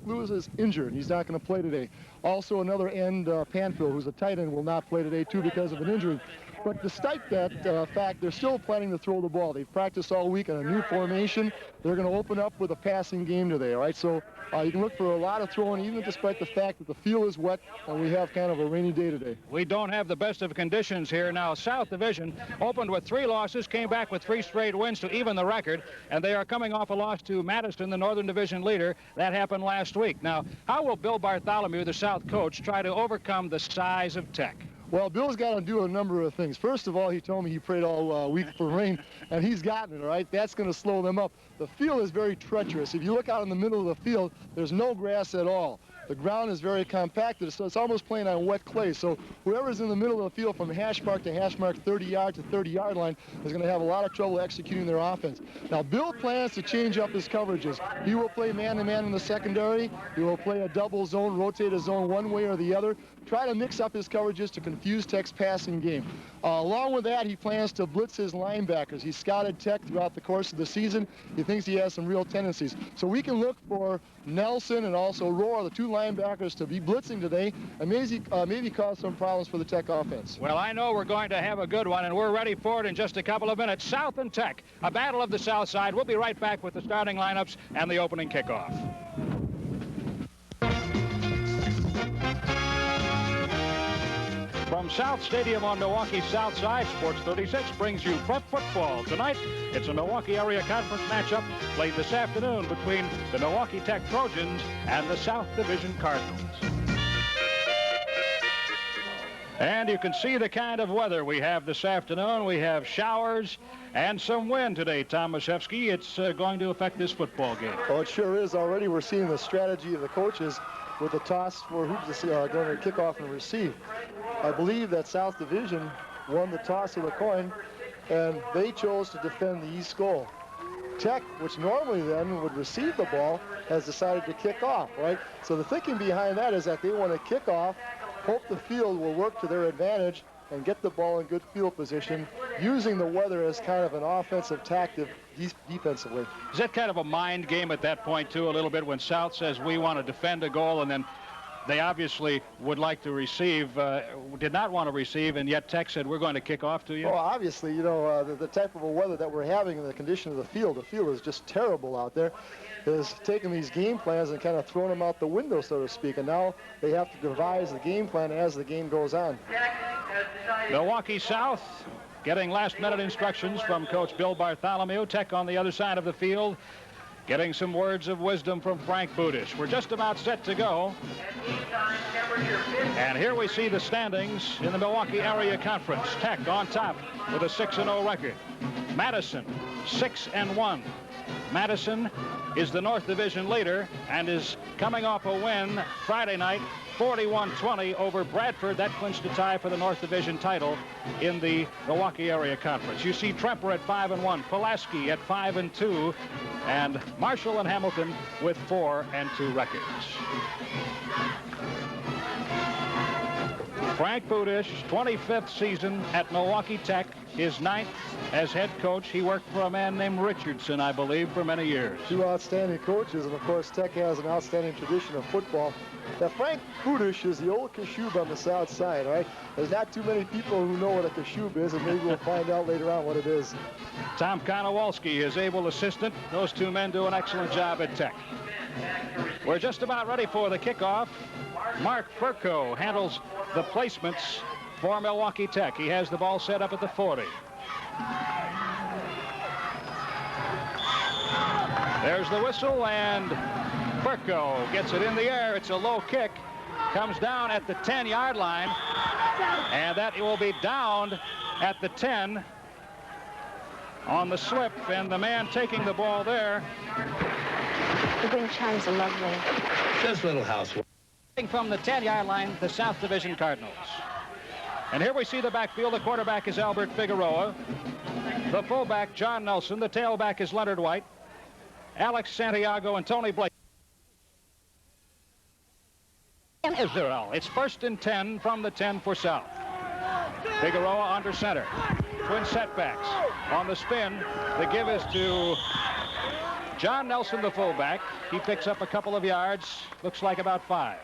Lewis is injured. He's not going to play today. Also, another end, Panfield, who's a tight end, will not play today, too, because of an injury. But despite that fact, they're still planning to throw the ball. They've practiced all week on a new formation. They're going to open up with a passing game today, all right? So you can look for a lot of throwing, even despite the fact that the field is wet and we have kind of a rainy day today. We don't have the best of conditions here. Now, South Division opened with 3 losses, came back with 3 straight wins to even the record, and they are coming off a loss to Madison, the Northern Division leader. That happened last week. Now, how will Bill Bartholomew, the South coach, try to overcome the size of Tech? Well, Bill's got to do a number of things. First of all, he told me he prayed all week for rain, and he's gotten it, all right? That's going to slow them up. The field is very treacherous. If you look out in the middle of the field, there's no grass at all. The ground is very compacted, so it's almost playing on wet clay. So whoever's in the middle of the field from hash mark to hash mark, 30-yard to 30-yard line, is going to have a lot of trouble executing their offense. Now, Bill plans to change up his coverages. He will play man-to-man in the secondary. He will play a double zone, rotate a zone one way or the other, try to mix up his coverages to confuse Tech's passing game. Along with that, he plans to blitz his linebackers. He's scouted Tech throughout the course of the season. He thinks he has some real tendencies. So we can look for Nelson and also Rohr, the 2 linebackers, to be blitzing today and maybe cause some problems for the Tech offense. Well, I know we're going to have a good one, and we're ready for it in just a couple of minutes. South and Tech, a battle of the South Side. We'll be right back with the starting lineups and the opening kickoff. From South Stadium on Milwaukee's South Side, Sports 36 brings you prep football. Tonight, it's a Milwaukee Area Conference matchup played this afternoon between the Milwaukee Tech Trojans and the South Division Cardinals. And you can see the kind of weather we have this afternoon. We have showers and some wind today, Tom Maszewski. It's going to affect this football game. Oh, it sure is. Already we're seeing the strategy of the coaches with the toss for hoops going to kick off and receive. I believe that South Division won the toss of the coin, and they chose to defend the east goal. Tech, which normally then would receive the ball, has decided to kick off, right? So the thinking behind that is that they want to kick off, hope the field will work to their advantage, and get the ball in good field position, using the weather as kind of an offensive tactic defensively. Is that kind of a mind game at that point, too, a little bit, when South says we want to defend a goal, and then they obviously would like to receive, did not want to receive, and yet Tech said, we're going to kick off to you? Well, obviously, you know, the type of a weather that we're having and the condition of the field is just terrible out there, has taken these game plans and kind of thrown them out the window, so to speak, and now they have to devise the game plan as the game goes on. Milwaukee South getting last-minute instructions from Coach Bill Bartholomew. Tech on the other side of the field, getting some words of wisdom from Frank Budish. We're just about set to go. And here we see the standings in the Milwaukee Area Conference. Tech on top with a 6-0 record. Madison, 6-1. Madison is the North Division leader and is coming off a win Friday night, 41-20 over Bradford. That clinched a tie for the North Division title in the Milwaukee Area Conference. You see Tremper at 5-1, Pulaski at 5-2, and Marshall and Hamilton with 4-2 records. Frank Budish, 25th season at Milwaukee Tech, his 9th as head coach. He worked for a man named Richardson, I believe, for many years. 2 outstanding coaches, and of course Tech has an outstanding tradition of football. Now, Frank Budish is the old Kashub on the south side, all right? There's not too many people who know what a Kashub is, and maybe we'll find out later on what it is. Tom Konowalski, his able assistant. Those 2 men do an excellent job at Tech. We're just about ready for the kickoff. Mark Furco handles the placements for Milwaukee Tech. He has the ball set up at the 40. There's the whistle, and Furco gets it in the air. It's a low kick. Comes down at the 10-yard line, and that will be downed at the 10 on the slip, and the man taking the ball there. The wind chimes are lovely. Just little housework. From the 10-yard line, the South Division Cardinals. And here we see the backfield. The quarterback is Albert Figueroa. The fullback, John Nelson. The tailback is Leonard White, Alex Santiago, and Tony Blake. Israel. It's 1st and 10 from the 10 for South. Figueroa under center. Twin setbacks. On the spin, the give is to John Nelson, the fullback, he picks up a couple of yards, looks like about 5.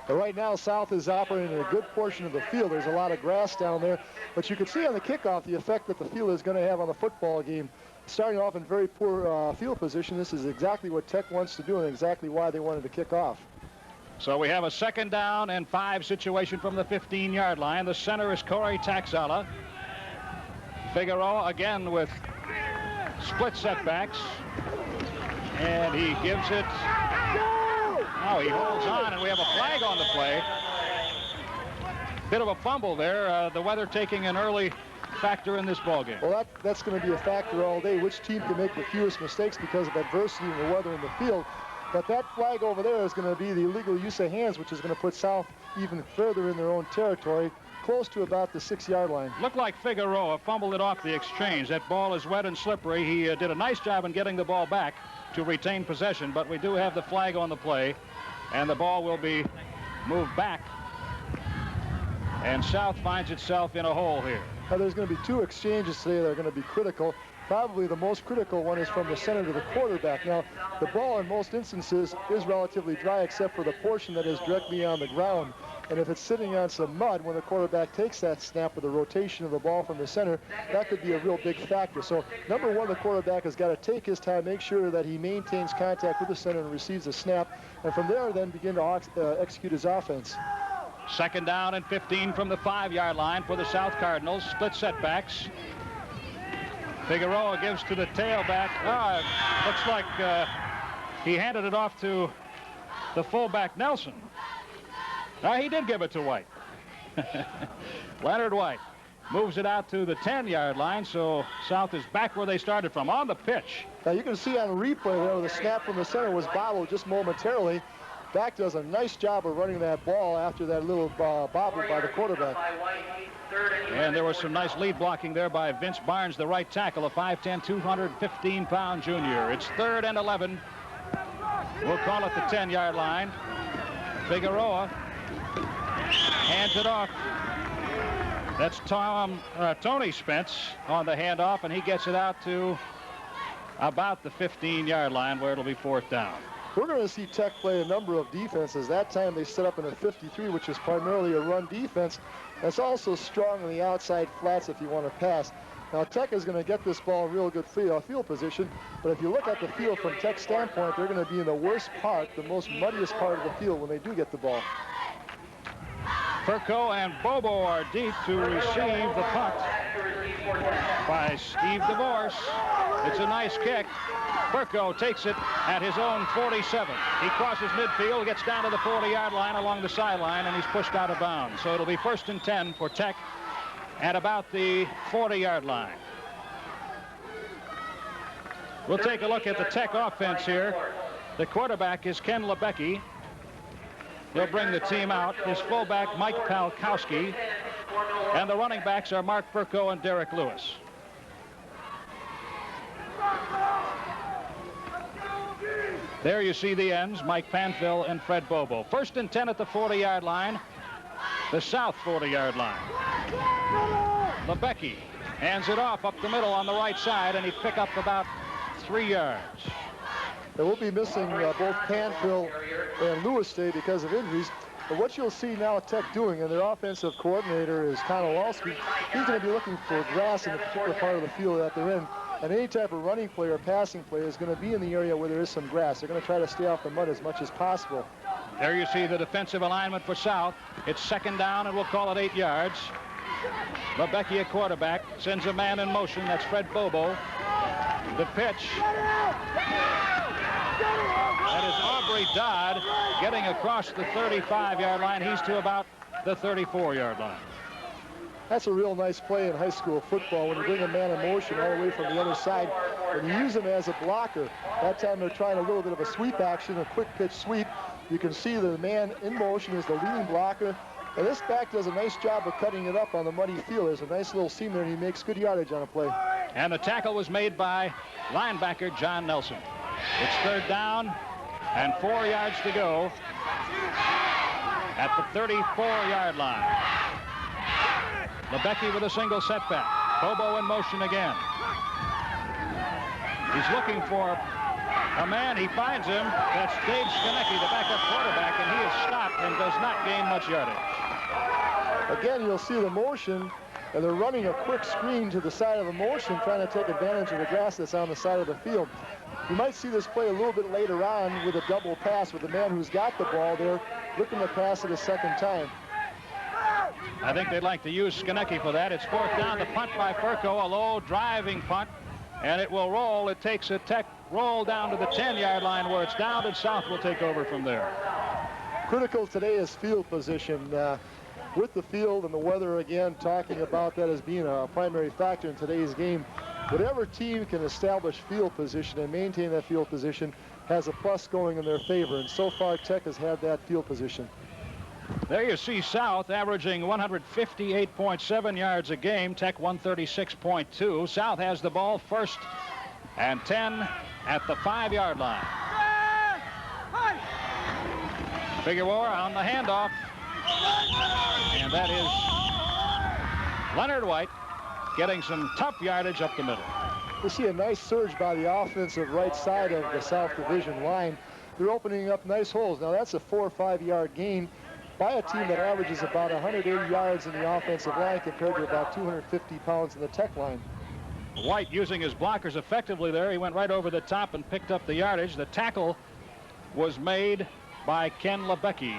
But right now, South is operating in a good portion of the field. There's a lot of grass down there, but you can see on the kickoff the effect that the field is going to have on the football game. Starting off in very poor field position, this is exactly what Tech wants to do and exactly why they wanted to kick off. So we have a 2nd down and 5 situation from the 15-yard line. The center is Corey Taxala. Figueroa again with split setbacks, and he gives it. Oh, he holds on, and we have a flag on the play. Bit of a fumble there. The weather taking an early factor in this ballgame. Well, that's going to be a factor all day. Which team can make the fewest mistakes because of adversity and the weather in the field. But that flag over there is going to be the illegal use of hands, which is going to put South even further in their own territory, close to about the 6-yard line. Looked like Figueroa fumbled it off the exchange. That ball is wet and slippery. He did a nice job in getting the ball back to retain possession, but we do have the flag on the play, and the ball will be moved back, and South finds itself in a hole here. Now, there's going to be 2 exchanges today that are going to be critical. Probably the most critical one is from the center to the quarterback. Now, the ball in most instances is relatively dry except for the portion that is directly on the ground. And if it's sitting on some mud, when the quarterback takes that snap with the rotation of the ball from the center, that could be a real big factor. So, number one, the quarterback has got to take his time, make sure that he maintains contact with the center and receives a snap, and from there then begin to execute his offense. 2nd down and 15 from the 5-yard line for the South Cardinals. Split setbacks. Figueroa gives to the tailback. Looks like he handed it off to the fullback, Nelson. He did give it to White. Leonard White moves it out to the 10-yard line, so South is back where they started from on the pitch. Now, you can see on the replay there, the snap from the center was bobbled just momentarily. Dak does a nice job of running that ball after that little bobble by the quarterback. And there was some nice lead blocking there by Vince Barnes, the right tackle, a 5'10", 215-pound junior. It's 3rd and 11. We'll call it the 10-yard line. Figueroa hands it off. That's Tony Spence on the handoff, and he gets it out to about the 15-yard line where it'll be 4th down. We're going to see Tech play a number of defenses. That time they set up in a 53, which is primarily a run defense. That's also strong on the outside flats if you want to pass. Now, Tech is going to get this ball in real good field position, but if you look at the field from Tech's standpoint, they're going to be in the worst part, the most muddiest part of the field when they do get the ball. Furco and Bobo are deep to receive the punt by Steve DeVorce. It's a nice kick. Furco takes it at his own 47. He crosses midfield, gets down to the 40-yard line along the sideline, and he's pushed out of bounds. So it'll be 1st and 10 for Tech at about the 40-yard line. We'll take a look at the Tech offense here. The quarterback is Ken Lebecki. He'll bring the team out. His fullback, Mike Palkowski. And the running backs are Mark Furco and Derek Lewis. There you see the ends, Mike Panfill and Fred Bobo. 1st and 10 at the 40-yard line, the South 40-yard line. Lebecki hands it off up the middle on the right side, and he pick up about 3 yards. They will be missing both Panfill and Lewis today because of injuries. But what you'll see now Tech doing, and their offensive coordinator is Konowalski, he's going to be looking for grass in the particular part of the field that they're in. And any type of running play or passing play is going to be in the area where there is some grass. They're going to try to stay off the mud as much as possible. There you see the defensive alignment for South. It's 2nd down, and we'll call it 8 yards. Lebecki, a quarterback, sends a man in motion. That's Fred Bobo. The pitch. That is Aubrey Dodd getting across the 35-yard line. He's to about the 34-yard line. That's a real nice play in high school football when you bring a man in motion all the way from the other side and you use him as a blocker. That time they're trying a little bit of a sweep action, a quick pitch sweep. You can see the man in motion is the leading blocker. And this back does a nice job of cutting it up on the muddy field. There's a nice little seam there, and he makes good yardage on a play. And the tackle was made by linebacker John Nelson. It's 3rd down and 4 yards to go at the 34-yard line. Lebecki with a single setback. Bobo in motion again. He's looking for a man. He finds him. That's Dave Skonecki, the backup quarterback, and he is stopped and does not gain much yardage. Again, you'll see the motion, and they're running a quick screen to the side of the motion, trying to take advantage of the grass that's on the side of the field. You might see this play a little bit later on with a double pass with the man who's got the ball there, looking to pass it a second time. I think they'd like to use Skonecki for that. It's fourth down. The punt by Furco, a low driving punt, and it will roll. It takes a Tech roll down to the 10-yard line where it's down, and South will take over from there. Critical today is field position. With the field and the weather, again, talking about that as being a primary factor in today's game. Whatever team can establish field position and maintain that field position has a plus going in their favor, and so far Tech has had that field position. There you see South averaging 158.7 yards a game. Tech 136.2. South has the ball, first and 10 at the 5-yard line. Figueroa on the handoff. And that is Leonard White getting some tough yardage up the middle. We see a nice surge by the offensive right side of the South Division line. They're opening up nice holes. Now that's a 4 or 5 yard gain by a team that averages about 180 yards in the offensive line compared to about 250 pounds in the Tech line. White using his blockers effectively there. He went right over the top and picked up the yardage. The tackle was made by Ken Lebecki.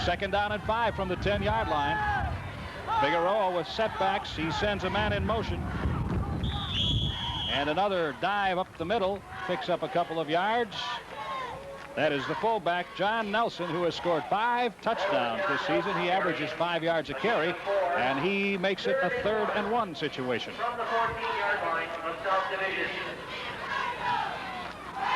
Second down and 5 from the 10-yard line. Figueroa with setbacks. He sends a man in motion. And another dive up the middle. Picks up a couple of yards. That is the fullback, John Nelson, who has scored 5 touchdowns this season. He averages 5 yards a carry, and he makes it a 3rd and 1 situation. From the 14-yard line of South Division.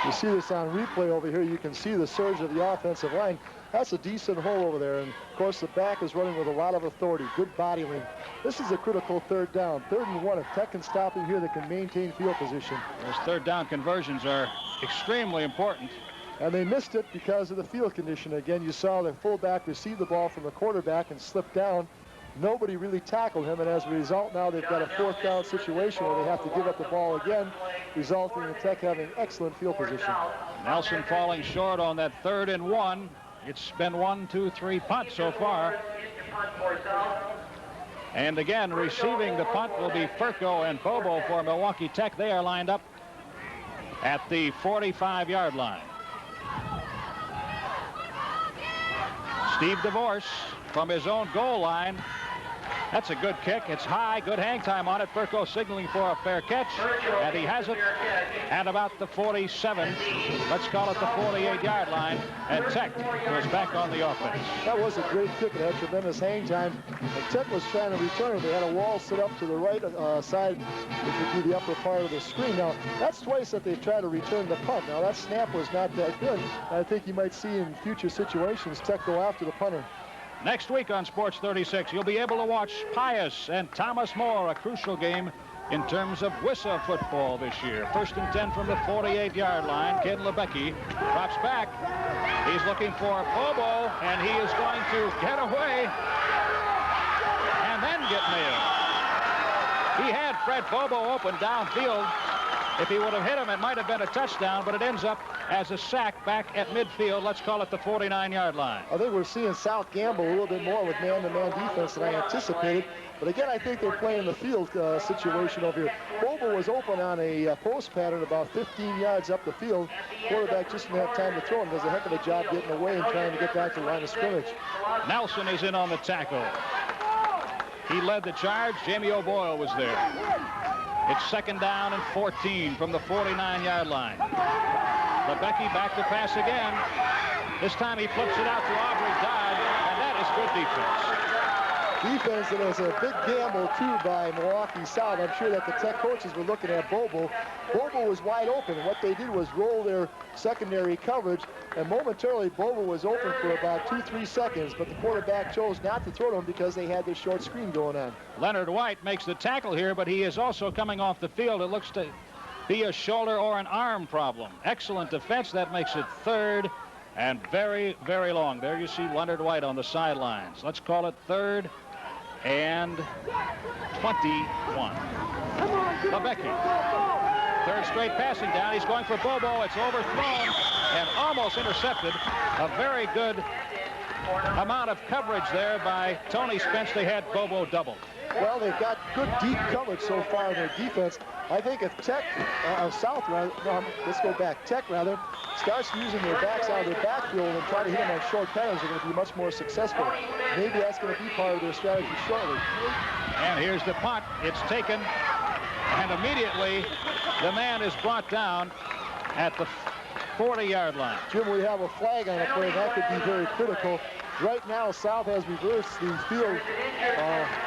You see this on replay over here. You can see the surge of the offensive line. That's a decent hole over there. And, of course, the back is running with a lot of authority. Good body length. This is a critical 3rd down. 3rd and 1. If Tech can stop in here, they can maintain field position. Those 3rd down conversions are extremely important. And they missed it because of the field condition. Again, you saw the fullback receive the ball from the quarterback and slip down. Nobody really tackled him, and as a result, now they've got a 4th down situation where they have to give up the ball again, resulting in Tech having excellent field position. Nelson falling short on that 3rd and 1. It's been 1, 2, 3 punts so far. And again, receiving the punt will be Furco and Bobo for Milwaukee Tech. They are lined up at the 45-yard line. Steve DeVorce from his own goal line. That's a good kick. It's high. Good hang time on it. Furco signaling for a fair catch, and he has it at about the 47. Let's call it the 48-yard line, and Tech goes back on the offense. That was a great kick. It had tremendous hang time. And Tech was trying to return it. They had a wall set up to the right side, which would be the upper part of the screen. Now, that's twice that they've tried to return the punt. Now, that snap was not that good. I think you might see in future situations Tech go after the punter. Next week on Sports 36, you'll be able to watch Pius and Thomas More, a crucial game in terms of WISA football this year. 1st and 10 from the 48-yard line. Ken Lebecki drops back. He's looking for Bobo, and he is going to get away and then get nailed. He had Fred Bobo open downfield. If he would have hit him, it might have been a touchdown, but it ends up as a sack back at midfield. Let's call it the 49-yard line. I think we're seeing South gamble a little bit more with man-to-man defense than I anticipated. But again, I think they're playing the field situation over here. Bobo was open on a post pattern about 15 yards up the field. Quarterback just didn't have time to throw him. Does a heck of a job getting away and trying to get back to the line of scrimmage. Nelson is in on the tackle. He led the charge. Jamie O'Boyle was there. It's 2nd down and 14 from the 49-yard line. Lebecki back to pass again. This time he flips it out to Aubrey Dodd, and that is good defense. Defense that is a big gamble, too, by Milwaukee South. I'm sure that the Tech coaches were looking at Bobo. Bobo was wide open, and what they did was roll their secondary coverage, and momentarily Bobo was open for about 2-3 seconds, but the quarterback chose not to throw to him because they had this short screen going on. Leonard White makes the tackle here, but he is also coming off the field. It looks to be a shoulder or an arm problem. Excellent defense. That makes it 3rd and very, very long. There you see Leonard White on the sidelines. Let's call it 3rd and 21. Lebecki. Third straight passing down. He's going for Bobo. It's overthrown and almost intercepted. A very good amount of coverage there by Tony Spence. They had Bobo doubled. Well, they've got good deep coverage so far in their defense. I think if Tech, South, rather, no, let's go back. Tech, rather, starts using their backs out of their backfield and try to hit them on short patterns, they're going to be much more successful. Maybe that's going to be part of their strategy shortly. And here's the punt. It's taken, and immediately the man is brought down at the 40-yard line. Jim, we have a flag on the play. That could be very critical. Right now, South has reversed the field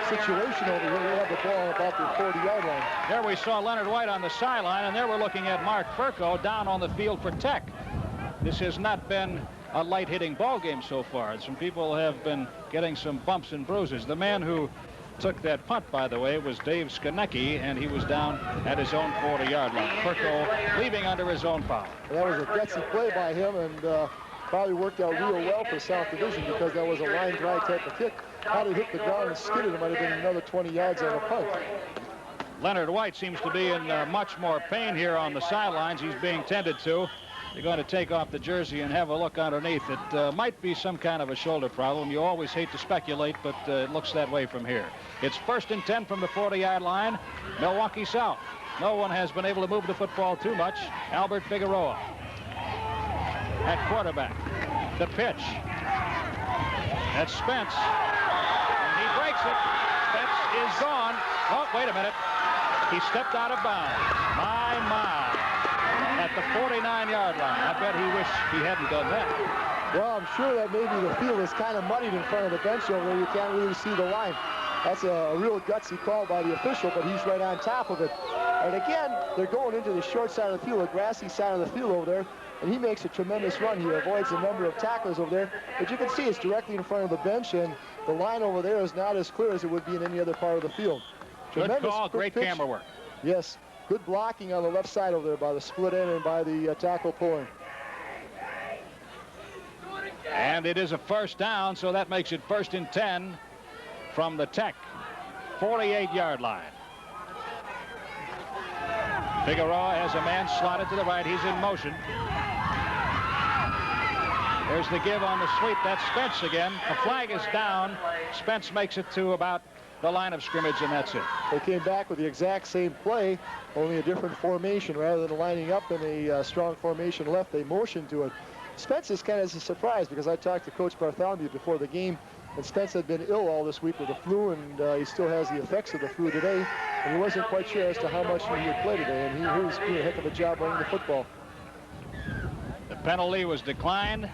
situation over here. They have the ball on about their 40-yard line. There we saw Leonard White on the sideline, and there we're looking at Mark Furco down on the field for Tech. This has not been a light-hitting ball game so far. Some people have been getting some bumps and bruises. The man who took that punt, by the way, was Dave Skonecki, and he was down at his own 40-yard line. Furco leaving under his own foul. That was a gutsy play by him, and probably worked out real well for South Division because that was a line drive type of kick. Had it hit the ground and skidded, it might have been another 20 yards on the punt. Leonard White seems to be in much more pain here on the sidelines. He's being tended to. They're going to take off the jersey and have a look underneath. It might be some kind of a shoulder problem. You always hate to speculate, but it looks that way from here. It's 1st and 10 from the 40-yard line. Milwaukee South. No one has been able to move the football too much. Albert Figueroa at quarterback. The pitch. That's Spence. And he breaks it. Spence is gone. Oh, wait a minute. He stepped out of bounds. My. At the 49-yard line. I bet he wished he hadn't done that. Well, I'm sure that maybe the field is kind of muddied in front of the bench over there. You can't really see the line. That's a real gutsy call by the official, but he's right on top of it. And again, they're going into the short side of the field, the grassy side of the field over there, and he makes a tremendous run. He avoids a number of tacklers over there. But you can see it's directly in front of the bench, and the line over there is not as clear as it would be in any other part of the field. Good call, great camera work. Yes. Good blocking on the left side over there by the split end and by the tackle pulling. And it is a first down, so that makes it 1st and 10 from the Tech 48-yard line. Figueroa has a man slotted to the right. He's in motion. There's the give on the sweep. That's Spence again. The flag is down. Spence makes it to about the line of scrimmage, and that's it. They came back with the exact same play, only a different formation. Rather than lining up in a strong formation left, they motioned to it. Spence is kind of a surprise because I talked to Coach Bartholomew before the game, and Spence had been ill all this week with the flu, and he still has the effects of the flu today, and he wasn't quite sure as to how much he would play today, and he was doing a heck of a job running the football. The penalty was declined,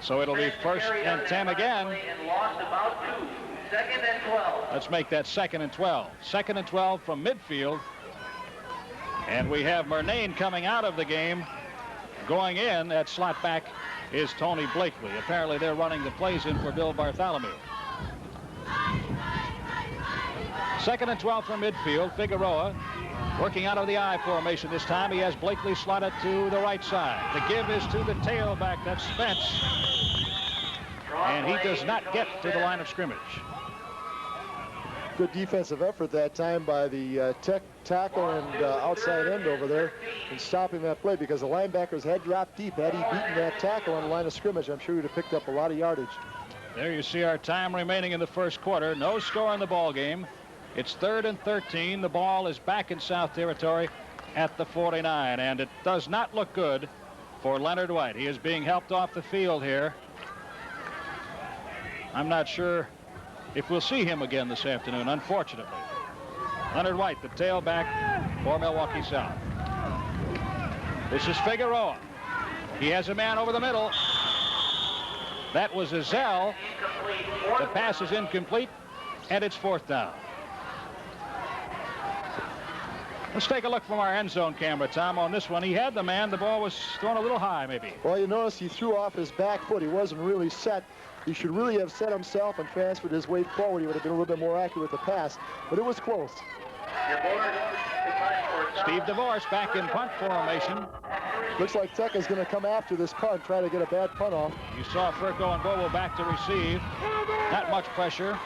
so it'll be 1st and 10 again. And lost about 2. 2nd and 12. Let's make that 2nd and 12. 2nd and 12 from midfield. And we have Murnane coming out of the game. Going in at slot back is Tony Blakely. Apparently they're running the plays in for Bill Bartholomew. 2nd and 12 from midfield. Figueroa working out of the I formation this time. He has Blakely slotted to the right side. The give is to the tailback. That's Spence. And he does not get to the line of scrimmage. Good defensive effort that time by the Tech tackle and outside end over there in stopping that play because the linebackers had dropped deep. Had he beaten that tackle on the line of scrimmage, I'm sure he'd have picked up a lot of yardage. There you see our time remaining in the first quarter. No score in the ball game. It's 3rd and 13. The ball is back in South territory at the 49, and it does not look good for Leonard White. He is being helped off the field here. I'm not sure if we'll see him again this afternoon, unfortunately. Leonard White, the tailback for Milwaukee South. This is Figueroa. He has a man over the middle. That was Azell. The pass is incomplete, and it's 4th down. Let's take a look from our end zone camera, Tom, on this one. He had the man. The ball was thrown a little high, maybe. Well, you notice he threw off his back foot. He wasn't really set. He should really have set himself and transferred his weight forward. He would have been a little bit more accurate with the pass, but it was close. Steve DeVorce back in punt formation. Looks like Tech is going to come after this punt, try to get a bad punt off. You saw Furco and Bobo back to receive. Not much pressure.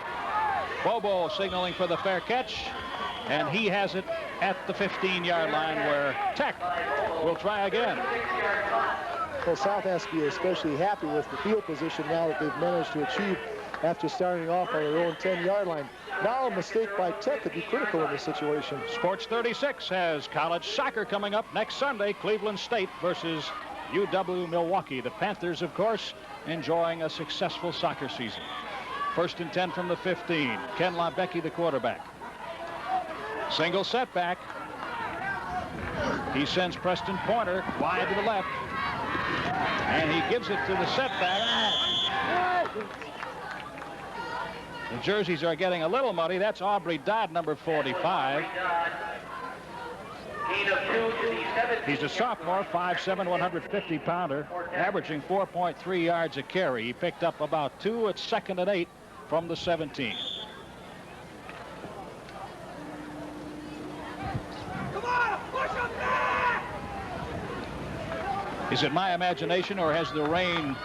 Bobo signaling for the fair catch, and he has it at the 15-yard line where Tech will try again. Well, South has to be especially happy with the field position now that they've managed to achieve after starting off on their own 10-yard line. Now a mistake by Tech could be critical in this situation. Sports 36 has college soccer coming up next Sunday. Cleveland State versus UW Milwaukee. The Panthers, of course, enjoying a successful soccer season. 1st and 10 from the 15. Ken Labecki, the quarterback. Single setback. He sends Preston Pointer wide to the left. And he gives it to the setback. The jerseys are getting a little muddy. That's Aubrey Dodd, number 45. He's a sophomore, 5'7", 150-pounder, averaging 4.3 yards a carry. He picked up about 2 at 2nd and 8 from the 17. Is it my imagination, or has the rain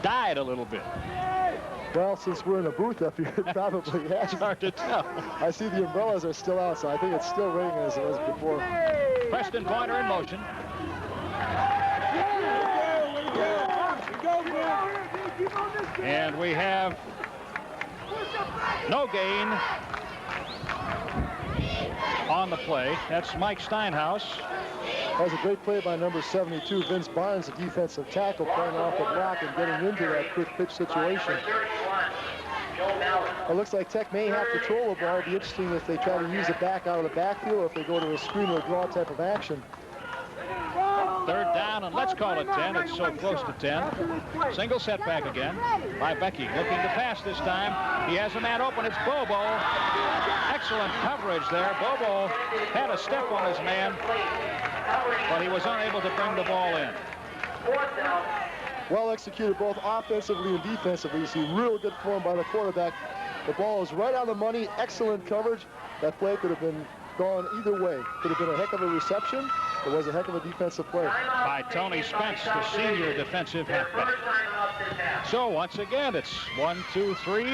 died a little bit? Well, since we're in a booth up here, it probably has. It's hard to tell. I see the umbrellas are still out, so I think it's still raining as it was before. Preston Pointer in motion. And we have no gain on the play. That's Mike Steinhaus. That was a great play by number 72, Vince Barnes, the defensive tackle, playing off the block and getting into that quick pitch situation. It looks like Tech may have to throw the ball. It'd be interesting if they try to use it back out of the backfield or if they go to a screen or draw type of action. 3rd down, and let's call it 10. It's so close to 10. Single setback again by Becky. Looking to pass this time. He has a man open. It's Bobo. Excellent coverage there. Bobo had a step on his man, but he was unable to bring the ball in. Well executed both offensively and defensively. You see real good form by the quarterback. The ball is right on the money. Excellent coverage. That play could have been gone either way. Could have been a heck of a reception. It was a heck of a defensive play. By Tony Spence, the senior defensive halfback. So once again, it's 1, 2, 3,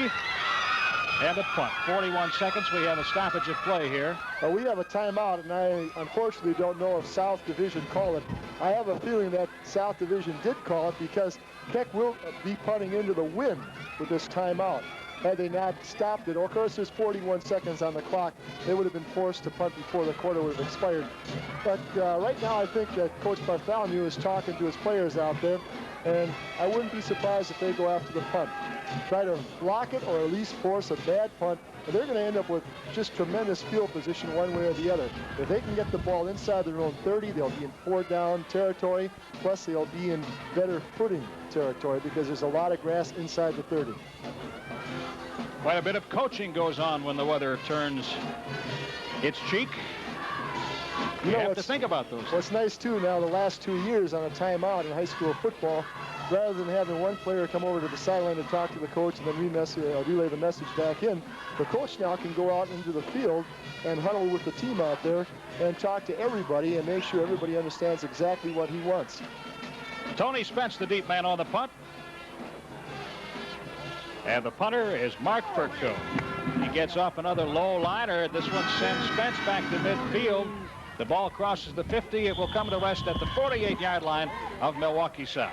and a punt. 41 seconds. We have a stoppage of play here. We have a timeout, and I unfortunately don't know if South Division called it. I have a feeling that South Division did call it because Tech will be punting into the wind with this timeout. Had they not stopped it, of course, there's 41 seconds on the clock. They would have been forced to punt before the quarter would have expired. But right now, I think that Coach Bartholomew is talking to his players out there, and I wouldn't be surprised if they go after the punt. Try to block it or at least force a bad punt, and they're going to end up with just tremendous field position one way or the other. If they can get the ball inside their own 30, they'll be in 4-down territory, plus they'll be in better footing territory because there's a lot of grass inside the 30. Quite a bit of coaching goes on when the weather turns its cheek. You have to think about those. What's nice, too, now the last 2 years on a timeout in high school football, rather than having one player come over to the sideline to talk to the coach and then relay the message back in, the coach now can go out into the field and huddle with the team out there and talk to everybody and make sure everybody understands exactly what he wants. Tony Spence, the deep man on the punt. And the punter is Mark Furco. He gets off another low liner. This one sends Spence back to midfield. The ball crosses the 50. It will come to rest at the 48-yard line of Milwaukee South.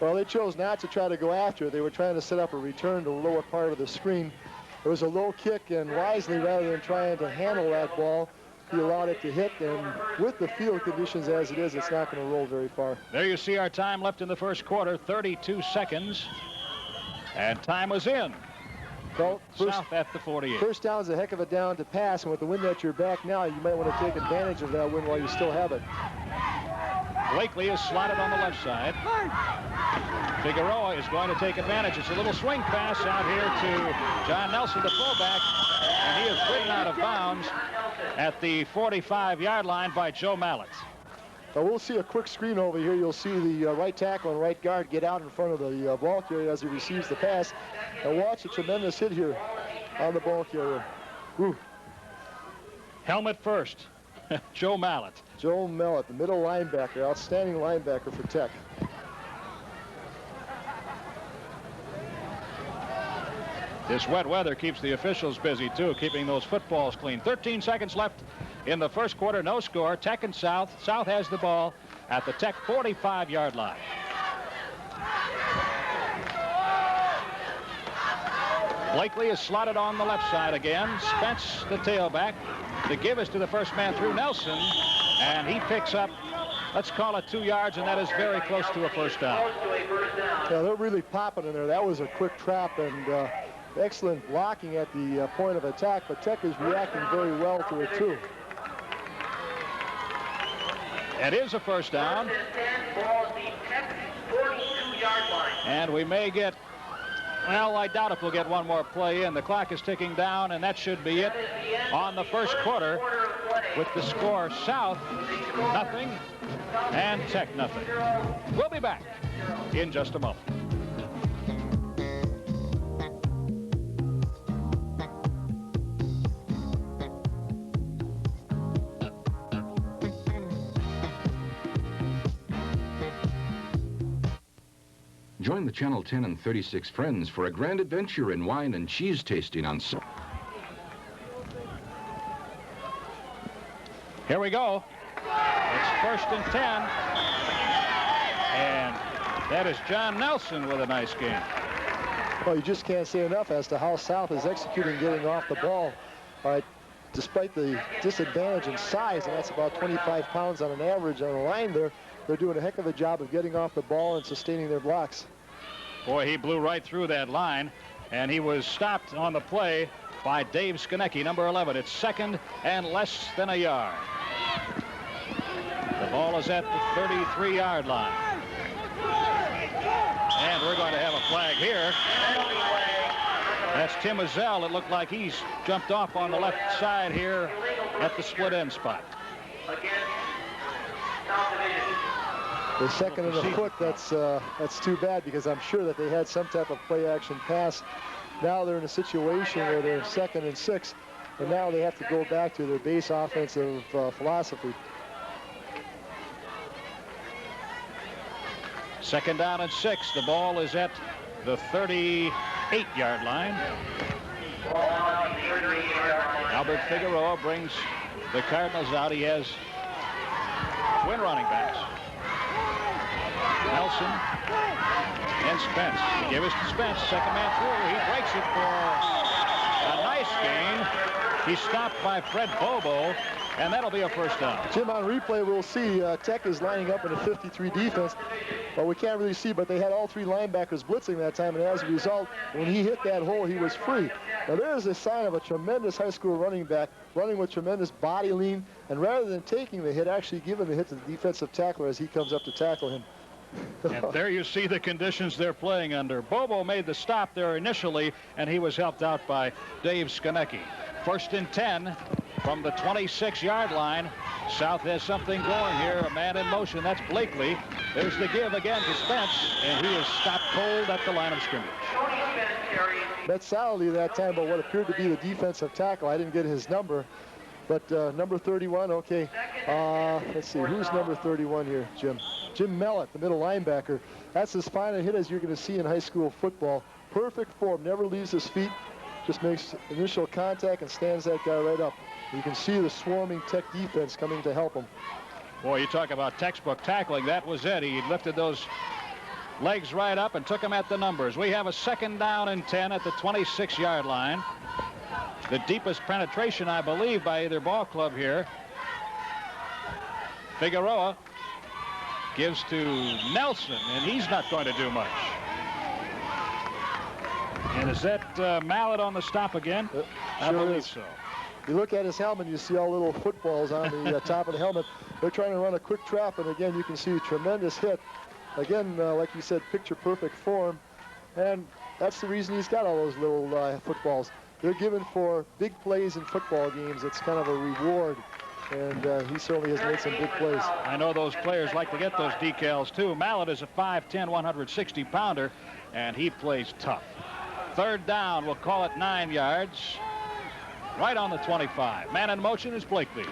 Well, they chose not to try to go after it. They were trying to set up a return to the lower part of the screen. It was a low kick, and wisely, rather than trying to handle that ball, he allowed it to hit, and with the field conditions as it is, it's not going to roll very far. There you see our time left in the first quarter, 32 seconds. And time was in. Well, South at the 48. First down is a heck of a down to pass, and with the wind at your back now, you might want to take advantage of that wind while you still have it. Blakely is slotted on the left side. Figueroa is going to take advantage. It's a little swing pass out here to John Nelson, the fullback, and he is ridden out of bounds at the 45-yard line by Joe Mallett. We'll see a quick screen over here. You'll see the right tackle and right guard get out in front of the ball carrier as he receives the pass. And watch a tremendous hit here on the ball carrier. Woo. Helmet first, Joe Mallett. Joe Mallett, the middle linebacker, outstanding linebacker for Tech. This wet weather keeps the officials busy, too, keeping those footballs clean. 13 seconds left in the first quarter. No score. Tech and South. South has the ball at the Tech 45-yard line. Blakely is slotted on the left side again. Spence, the tailback. The give is to the first man through, Nelson, and he picks up, let's call it 2 yards, and that is very close to a first down. Yeah, they're really popping in there. That was a quick trap and excellent blocking at the point of attack, but Tech is reacting very well to it, too. It is a first down. And we may get, well, I doubt if we'll get one more play in. The clock is ticking down, and that should be it on the first quarter with the score South nothing and Tech nothing. We'll be back in just a moment. Join the Channel 10 and 36 friends for a grand adventure in wine and cheese tasting on Sunday. Here we go. It's 1st and 10. And that is John Nelson with a nice game. Well, you just can't say enough as to how South is executing getting off the ball. Despite the disadvantage in size, and that's about 25 pounds on an average on the line there, they're doing a heck of a job of getting off the ball and sustaining their blocks. Boy, he blew right through that line, and he was stopped on the play by Dave Skonecki, number 11. It's 2nd and less than a yard. The ball is at the 33-yard line. And we're going to have a flag here. That's Tim Azell. It looked like he's jumped off on the left side here at the split end spot. The second and a foot, that's too bad, because I'm sure that they had some type of play action pass. Now they're in a situation where they're 2nd and 6, and now they have to go back to their base offensive philosophy. 2nd down and 6. The ball is at the 38-yard line. Albert Figueroa brings the Cardinals out. He has twin running backs, Nelson and Spence. He gave us to Spence, second man through. He breaks it for a nice gain. He's stopped by Fred Bobo, and that'll be a first down. Jim, on replay, we'll see Tech is lining up in a 53 defense, but we can't really see, but they had all 3 linebackers blitzing that time, and as a result, when he hit that hole, he was free. Now, there is a sign of a tremendous high school running back, running with tremendous body lean, and rather than taking the hit, actually giving the hit to the defensive tackler as he comes up to tackle him. And there you see the conditions they're playing under. Bobo made the stop there initially, and he was helped out by Dave Skonecki. 1st and 10 from the 26-yard line. South has something going here. A man in motion. That's Blakely. There's the give again to Spence, and he is stopped cold at the line of scrimmage. Met solidly that time, but what appeared to be the defensive tackle. I didn't get his number, but number 31, okay. Let's see, who's number 31 here, Jim? Jim Mellett, the middle linebacker. That's as fine a hit as you're going to see in high school football. Perfect form, never leaves his feet. Just makes initial contact and stands that guy right up. You can see the swarming Tech defense coming to help him. Boy, you talk about textbook tackling. That was it. He lifted those legs right up and took them at the numbers. We have a 2nd down and 10 at the 26-yard line. The deepest penetration, I believe, by either ball club here. Figueroa gives to Nelson, and he's not going to do much. And is that Mallet on the stop again? I believe so. You look at his helmet, you see all little footballs on the top of the helmet. They're trying to run a quick trap, and again, you can see a tremendous hit. Again, like you said, picture-perfect form, and that's the reason he's got all those little footballs. They're given for big plays in football games. It's kind of a reward, and he certainly has made some big plays. I know those players like to get those decals, too. Mallet is a 5'10", 160-pounder, and he plays tough. 3rd down, we'll call it 9 yards. Right on the 25. Man in motion is Blakely.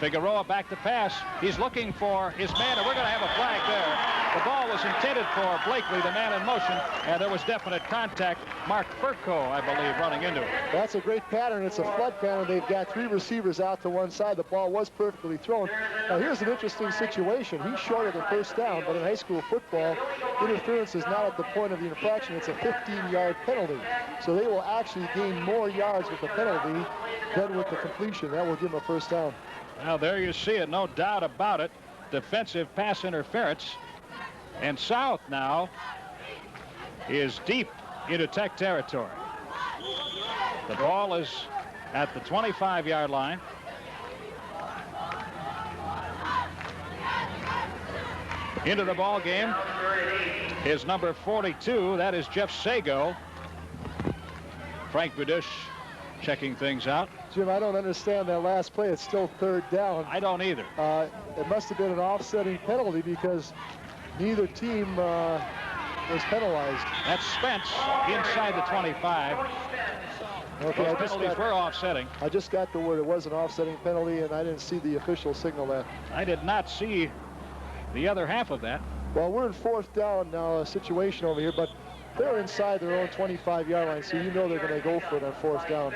Figueroa back to pass. He's looking for his man, and we're going to have a flag there. The ball was intended for Blakely, the man in motion, and there was definite contact. Mark Furco, I believe, running into it. That's a great pattern. It's a flood pattern. They've got 3 receivers out to one side. The ball was perfectly thrown. Now, here's an interesting situation. He's short of the first down, but in high school football, interference is not at the point of the infraction. It's a 15-yard penalty. So they will actually gain more yards with the penalty than with the completion. That will give them a first down. Now, there you see it, no doubt about it. Defensive pass interference. And South now is deep into Tech territory. The ball is at the 25-yard line. Into the ball game is number 42. That is Jeff Sago. Frank Budish checking things out. Jim, I don't understand that last play. It's still 3rd down. I don't either. It must have been an offsetting penalty because neither team was penalized. That's Spence inside the 25. Okay, Those penalties were offsetting. I just got the word it was an offsetting penalty, and I didn't see the official signal that. I did not see the other half of that. Well, we're in 4th down now, a situation over here, but they're inside their own 25-yard line, so you know they're going to go for it on 4th down.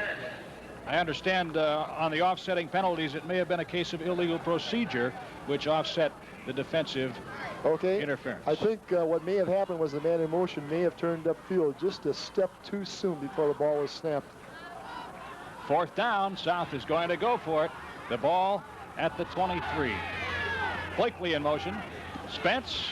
I understand on the offsetting penalties, it may have been a case of illegal procedure, which offset the defensive interference. I think what may have happened was the man in motion may have turned upfield just a step too soon before the ball was snapped. 4th down, South is going to go for it. The ball at the 23. Blakely in motion. Spence.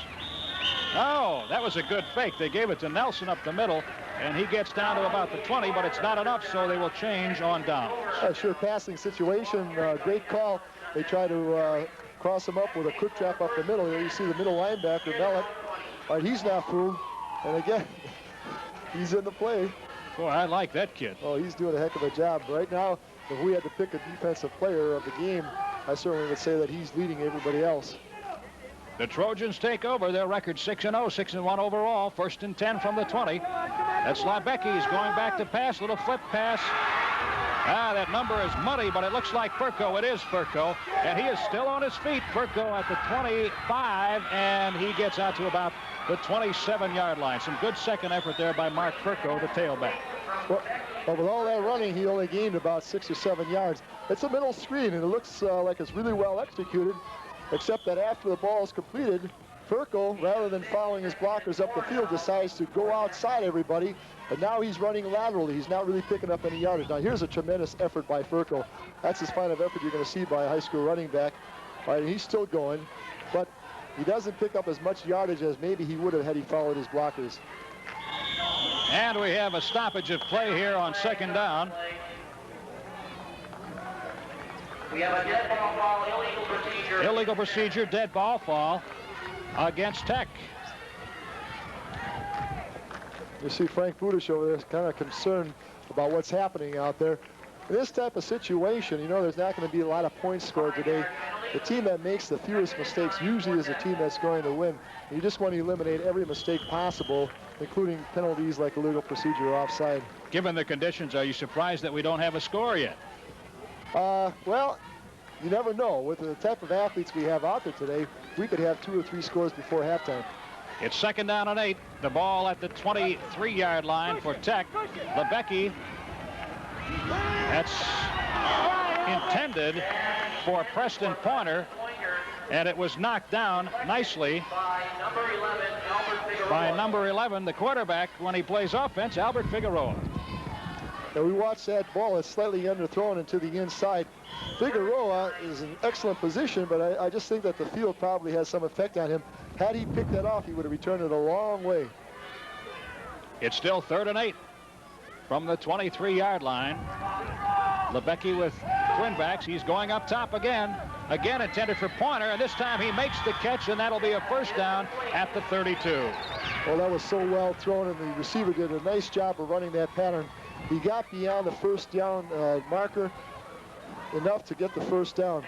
Oh, that was a good fake. They gave it to Nelson up the middle, and he gets down to about the 20, but it's not enough, so they will change on down. Sure passing situation. Great call. They try to cross him up with a quick trap up the middle. Here you see the middle linebacker, Mellett. All right, he's not fooled. And again, he's in the play. Boy, I like that kid. Oh, he's doing a heck of a job. Right now, if we had to pick a defensive player of the game, I certainly would say that he's leading everybody else. The Trojans take over. Their record 6-0, 6-1 overall. 1st and 10 from the 20. That's Labecki. He's going back to pass. Little flip pass. That number is muddy, but it looks like Furco. It is Furco, and he is still on his feet. Furco at the 25, and he gets out to about the 27-yard line. Some good second effort there by Mark Furco, the tailback. Well, with all that running, he only gained about 6 or 7 yards. It's a middle screen, and it looks like it's really well executed, except that after the ball is completed, Furco, rather than following his blockers up the field, decides to go outside everybody, and now he's running laterally. He's not really picking up any yardage. Now, here's a tremendous effort by Furco. That's his kind of effort you're going to see by a high school running back. All right, and he's still going, but he doesn't pick up as much yardage as maybe he would have had he followed his blockers. And we have a stoppage of play here on 2nd down. We have a dead ball fall, illegal procedure. Illegal procedure, dead ball fall against Tech. You see Frank Budish over there is kind of concerned about what's happening out there. In this type of situation, you know, there's not going to be a lot of points scored today. The team that makes the fewest mistakes usually is the team that's going to win. You just want to eliminate every mistake possible, including penalties like illegal procedure or offside. Given the conditions, are you surprised that we don't have a score yet? Well, you never know. With the type of athletes we have out there today, we could have 2 or 3 scores before halftime. It's 2nd down and 8. The ball at the 23-yard line for Tech. Labecki. That's intended for Preston Pointer, and it was knocked down nicely by number 11, the quarterback, when he plays offense, Albert Figueroa. Now we watch that ball. It's slightly underthrown into the inside. Figueroa is in excellent position, but I just think that the field probably has some effect on him. Had he picked that off, he would have returned it a long way. It's still 3rd and 8 from the 23-yard line. Labecki with twin backs. He's going up top again. Again intended for Pointer, and this time he makes the catch, and that'll be a first down at the 32. Well, that was so well thrown, and the receiver did a nice job of running that pattern. He got beyond the first down marker enough to get the first down.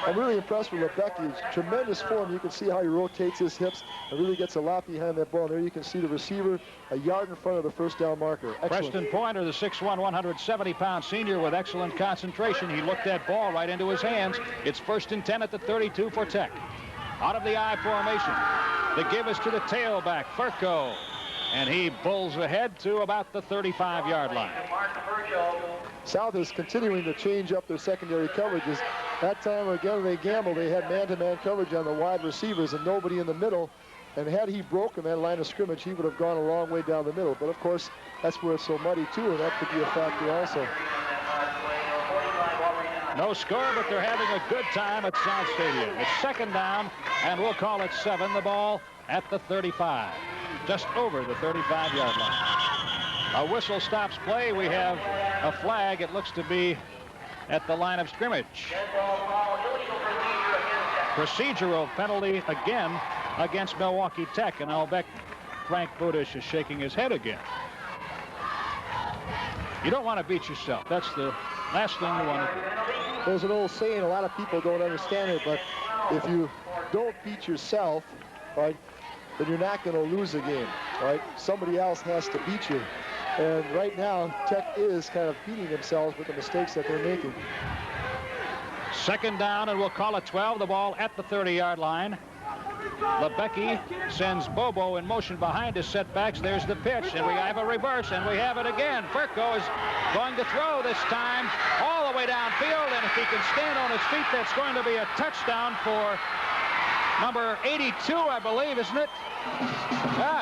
I'm really impressed with Labecki. Tremendous form. You can see how he rotates his hips and really gets a lot behind that ball. And there you can see the receiver a yard in front of the first down marker. Excellent. Preston Pointer, the 6'1", 170-pound senior with excellent concentration. He looked that ball right into his hands. It's 1st and 10 at the 32 for Tech. Out of the I formation. The give is to the tailback, Furco. And he bulls ahead to about the 35-yard line. South is continuing to change up their secondary coverages. That time, again, they gambled. They had man-to-man coverage on the wide receivers and nobody in the middle. And had he broken that line of scrimmage, he would have gone a long way down the middle. But, of course, that's where it's so muddy, too, and that could be a factor also. No score, but they're having a good time at South Stadium. It's second down, and we'll call it 7. The ball at the 35, just over the 35-yard line. A whistle stops play. We have a flag. It looks to be at the line of scrimmage. Procedural penalty again against Milwaukee Tech, and I'll bet Frank Budish is shaking his head again. You don't want to beat yourself. That's the last thing you want to do. There's an old saying, a lot of people don't understand it, but if you don't beat yourself, right, then you're not going to lose a game, right? Somebody else has to beat you. And right now, Tech is kind of beating themselves with the mistakes that they're making. Second down, and we'll call it 12. The ball at the 30-yard line. Lebecki sends Bobo in motion behind his setbacks. There's the pitch, and we have a reverse, and we have it again. Furco is going to throw this time all the way downfield, and if he can stand on his feet, that's going to be a touchdown for number 82, I believe, isn't it?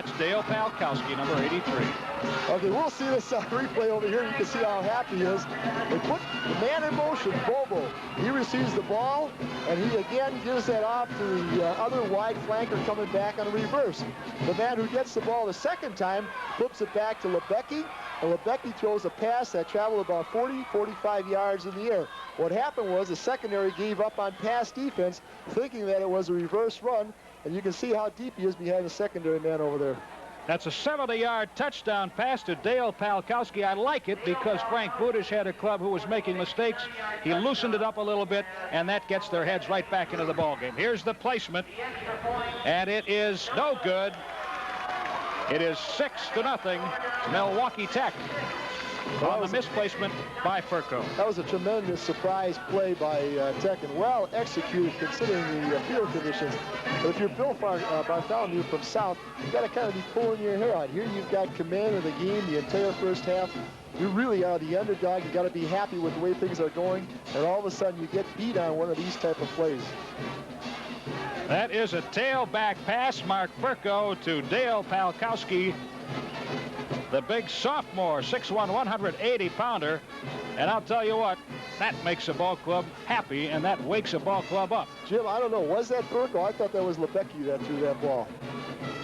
It's Dale Palkowski, number 83. Okay, we'll see this replay over here. You can see how happy he is. They put the man in motion, Bobo. He receives the ball, and he again gives that off to the other wide flanker coming back on a reverse. The man who gets the ball the second time flips it back to Lebecki, and Lebecki throws a pass that traveled about 40, 45 yards in the air. What happened was the secondary gave up on pass defense, thinking that it was a reverse run, and you can see how deep he is behind the secondary man over there. That's a 70-yard touchdown pass to Dale Palkowski. I like it because Frank Budish had a club who was making mistakes. He loosened it up a little bit, and that gets their heads right back into the ballgame. Here's the placement, and it is no good. It is 6-0, Milwaukee Tech. On the misplacement by Furco. That was a tremendous surprise play by Tech, and well executed considering the field conditions. But if you're Bill Bartholomew from South, you've got to kind of be pulling your hair out. Here you've got command of the game the entire first half. You really are the underdog. You've got to be happy with the way things are going, and all of a sudden you get beat on one of these type of plays. That is a tailback pass, Mark Furco to Dale Palkowski. The big sophomore, 6'1", 180-pounder. And I'll tell you what, that makes a ball club happy, and that wakes a ball club up. Jim, I don't know. Was that Furco? I thought that was Lebecki that threw that ball.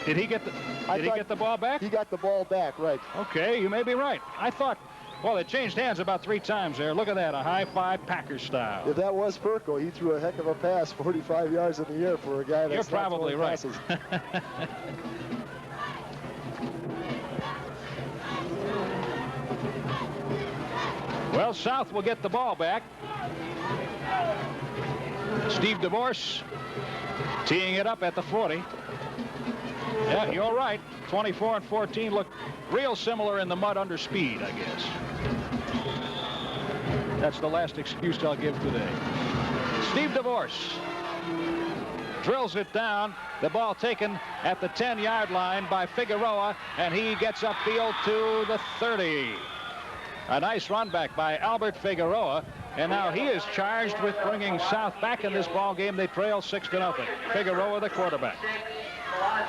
Did he get the ball back? He got the ball back, right. Okay, you may be right. I thought, well, it changed hands about 3 times there. Look at that, a high-five Packers style. If that was Furco, he threw a heck of a pass 45 yards in the air for a guy that's You're probably right. Well, South will get the ball back. Steve DeVorce teeing it up at the 40. Yeah, you're right. 24 and 14 look real similar in the mud under speed, I guess. That's the last excuse I'll give today. Steve DeVorce drills it down. The ball taken at the 10-yard line by Figueroa, and he gets upfield to the 30. A nice run back by Albert Figueroa, and now he is charged with bringing South back in this ball game. They trail 6-0. Figueroa, the quarterback.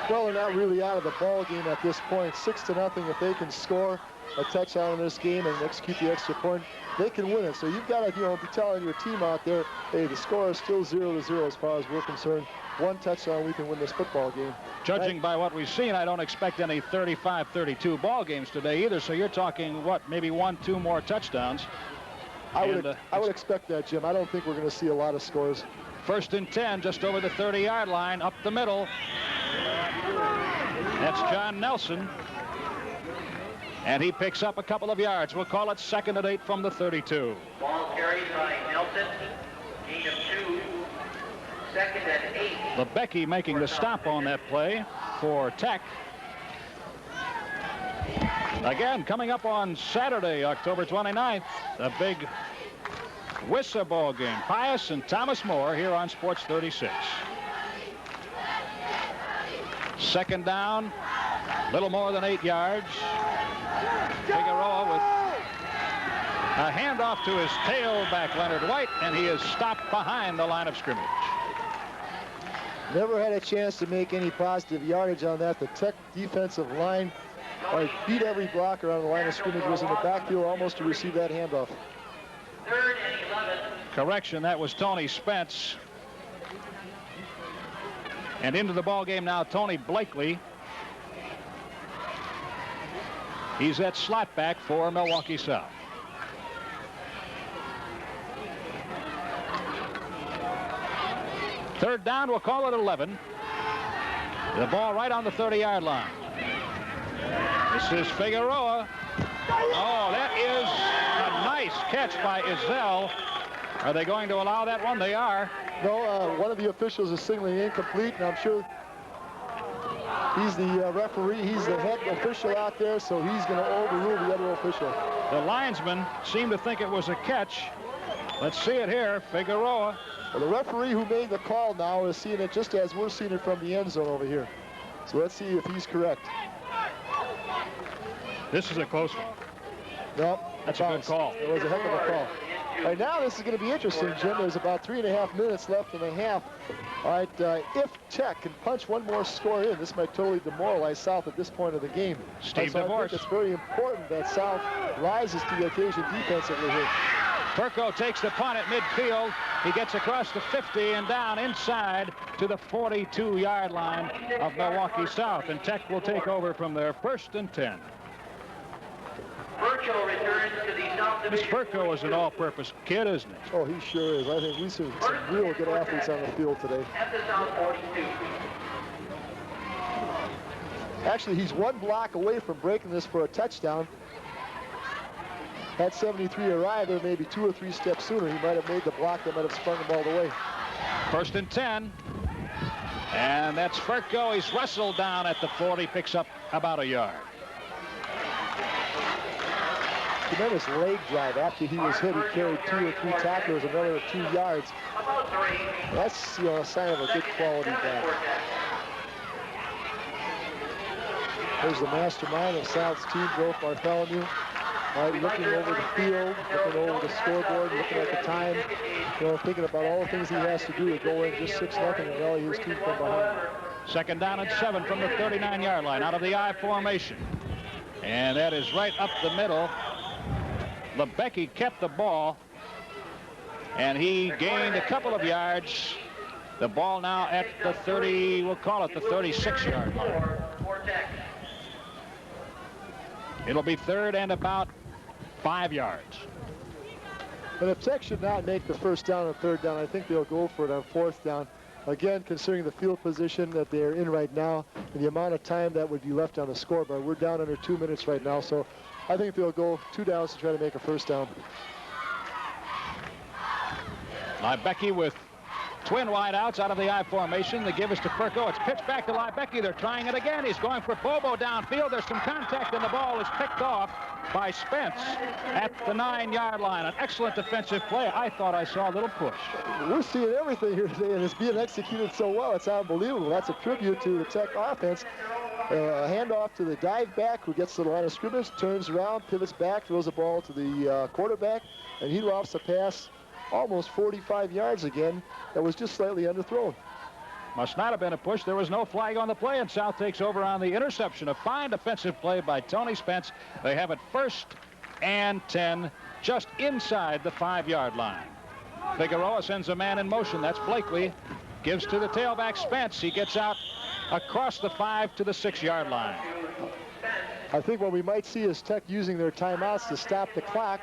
Well, they're not really out of the ball game at this point. 6-0. If they can score a touchdown in this game and execute the extra point, they can win it. So you've got to, be telling your team out there, hey, the score is still 0-0 as far as we're concerned. 1 touchdown, we can win this football game. Judging by what we've seen, I don't expect any 35-32 ball games today either. So you're talking, what, maybe 1-2 more touchdowns? I would expect that, Jim. I don't think we're going to see a lot of scores. 1st and 10, just over the 30-yard line, up the middle. That's John Nelson. And he picks up a couple of yards. We'll call it 2nd and 8 from the 32. Ball carried by Nelson. Gain of 2. 2nd and 8. Lebecki making the stop on that play for Tech. Again, coming up on Saturday, October 29th, a big WISA ball game. Pius and Thomas More here on Sports 36. Second down, little more than 8 yards. Figueroa with a handoff to his tailback, Leonard White, and he is stopped behind the line of scrimmage. Never had a chance to make any positive yardage on that. The Tech defensive line beat every blocker on the line of scrimmage, was in the backfield almost to receive that handoff. Third and 11. Correction, that was Tony Spence. And into the ball game now, Tony Blakely. He's at slot back for Milwaukee South. Third down, we'll call it 11. The ball right on the 30-yard line. This is Figueroa. Oh, that is a nice catch by Izell. Are they going to allow that one? They are. No, one of the officials is signaling incomplete, and I'm sure he's the referee. He's the head official out there, so he's going to overrule the other official. The linesman seemed to think it was a catch. Let's see it here. Figueroa. Well, the referee who made the call now is seeing it just as we're seeing it from the end zone over here. So let's see if he's correct. This is a close one. No, That's a good call. It was a heck of a call. All right, now this is going to be interesting, Jim. There's about 3.5 minutes left in the half. All right, if Tech can punch one more score in, this might totally demoralize South at this point of the game. Steve so I DeVorce. think it's very important that South rises to the occasion defensively here. Perko takes the punt at midfield. He gets across the 50 and down inside to the 42-yard line of Milwaukee South. And Tech will take over from there, 1st and 10. Perko returns to the South This Division. Perko is an all-purpose kid, isn't he? Oh, he sure is. I think we see some real good athletes on the field today. At the South 42. Actually, he's one block away from breaking this for a touchdown. Had 73 arrived there, maybe 2 or 3 steps sooner, he might have made the block that might have sprung the ball away. 1st and 10. And that's Perko. He's wrestled down at the 40, picks up about a yard. Tremendous leg drive. After he was hit, he carried 2 or 3 tacklers, another 2 yards. About 3. That's a sign of a good quality back. There's the mastermind of South's team, Joe Bartholomew. All right, looking over the field, looking over the scoreboard, looking at the time, thinking about all the things he has to do to go in just 6-0 and rally his team from behind. 2nd down and 7 from the 39-yard line out of the I formation. And that is right up the middle. Lebecki kept the ball, and he gained a couple of yards. The ball now at the 30, we'll call it the 36-yard line. It'll be 3rd and about 5 yards. But if Tech should not make the 1st down and 3rd down, I think they'll go for it on 4th down. Again, considering the field position that they're in right now and the amount of time that would be left on the scoreboard, we're down under 2 minutes right now, so I think they'll go 2 downs to try to make a 1st down. Lebecki with twin wideouts out of the I formation. They give us to Perko. It's pitched back to Lebecki. They're trying it again. He's going for Bobo downfield. There's some contact, and the ball is picked off by Spence at the 9-yard line. An excellent defensive play. I thought I saw a little push. We're seeing everything here today, and it's being executed so well. It's unbelievable. That's a tribute to the Tech offense. A handoff to the dive back who gets to the line of scrimmage, turns around, pivots back, throws the ball to the quarterback, and he lofts a pass almost 45 yards again. That was just slightly underthrown. Must not have been a push. There was no flag on the play, and South takes over on the interception. A fine defensive play by Tony Spence. They have it 1st and 10, just inside the 5-yard line. Figueroa sends a man in motion. That's Blakely. Gives to the tailback Spence. He gets out across the 5 to the 6-yard line. I think what we might see is Tech using their timeouts to stop the clock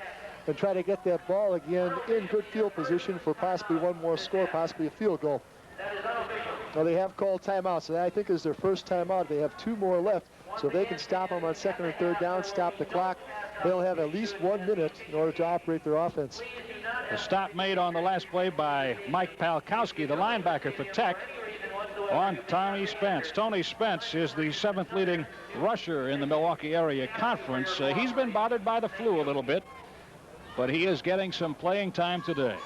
and try to get that ball again in good field position for possibly one more score, possibly a field goal. Now they have called timeouts, and I think is their first timeout. They have 2 more left, so if they can stop them on 2nd or 3rd down, stop the clock, they'll have at least 1 minute in order to operate their offense. The stop made on the last play by Mike Palkowski, the linebacker for Tech, on Tony Spence. Tony Spence is the 7th leading rusher in the Milwaukee area conference. He's been bothered by the flu a little bit, but he is getting some playing time today.